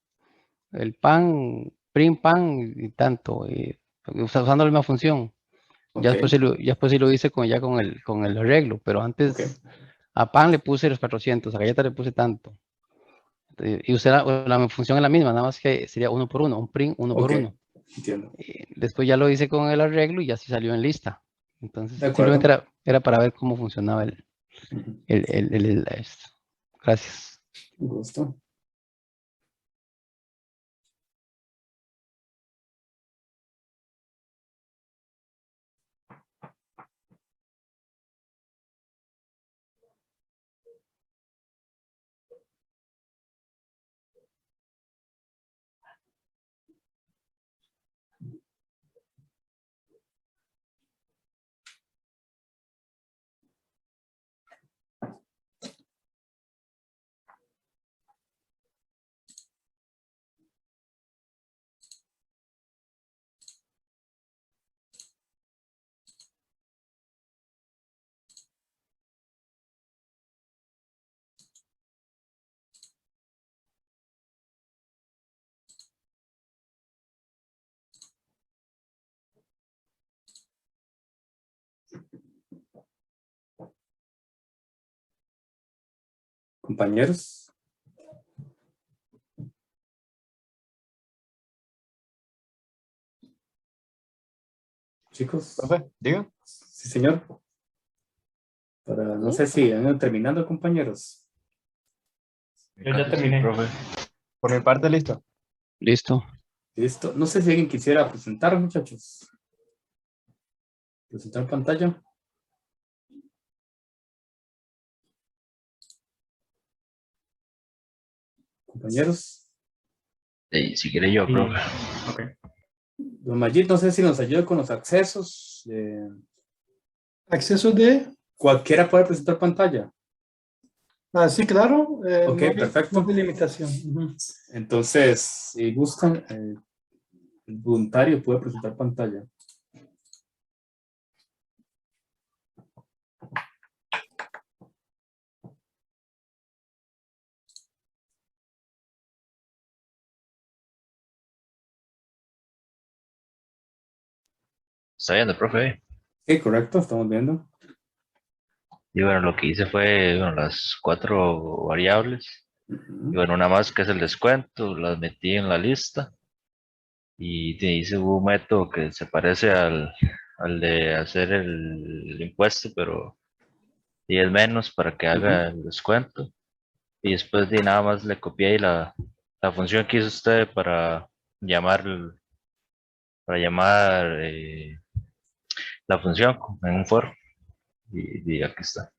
El pan, print pan y tanto, usando la misma función. Ya Okay. después sí lo hice con el arreglo, pero antes A pan le puse los 400, a galleta le puse tanto. Y usted la función es la misma, nada más que sería uno por uno, un print uno por Ok, uno. entiendo. Después ya lo hice con el arreglo y ya sí salió en lista. Entonces, De acuerdo. simplemente era para ver cómo funcionaba esto. Gracias. Un gusto. Compañeros. Chicos. Profe, diga. Sí, señor. No sé si han ido terminando, compañeros. Yo ya terminé. Profe. Por mi parte, listo. Listo. Listo. No sé si alguien quisiera presentar, muchachos. Presentar pantalla. Compañeros. Si quiere yo, Sí. profe. Ok. Don Mayit, no sé si nos ayuda con los accesos. ¿Acceso de? Cualquiera puede presentar pantalla. Ah, sí, claro. Ok, no hay- perfecto. no hay limitación. Ujú. Entonces, si gustan, el voluntario puede presentar pantalla. ¿Está viendo, profe? Sí, correcto, estamos viendo. Y bueno, lo que hice fue, bueno, las 4 variables. Y bueno, una más que es el descuento, las metí en la lista. Y hice un método que se parece al de hacer el impuesto, pero 10 menos para que haga el descuento. Y después de nada más le copié ahí la función que hizo usted para llamar, la función en un for. Y aquí está.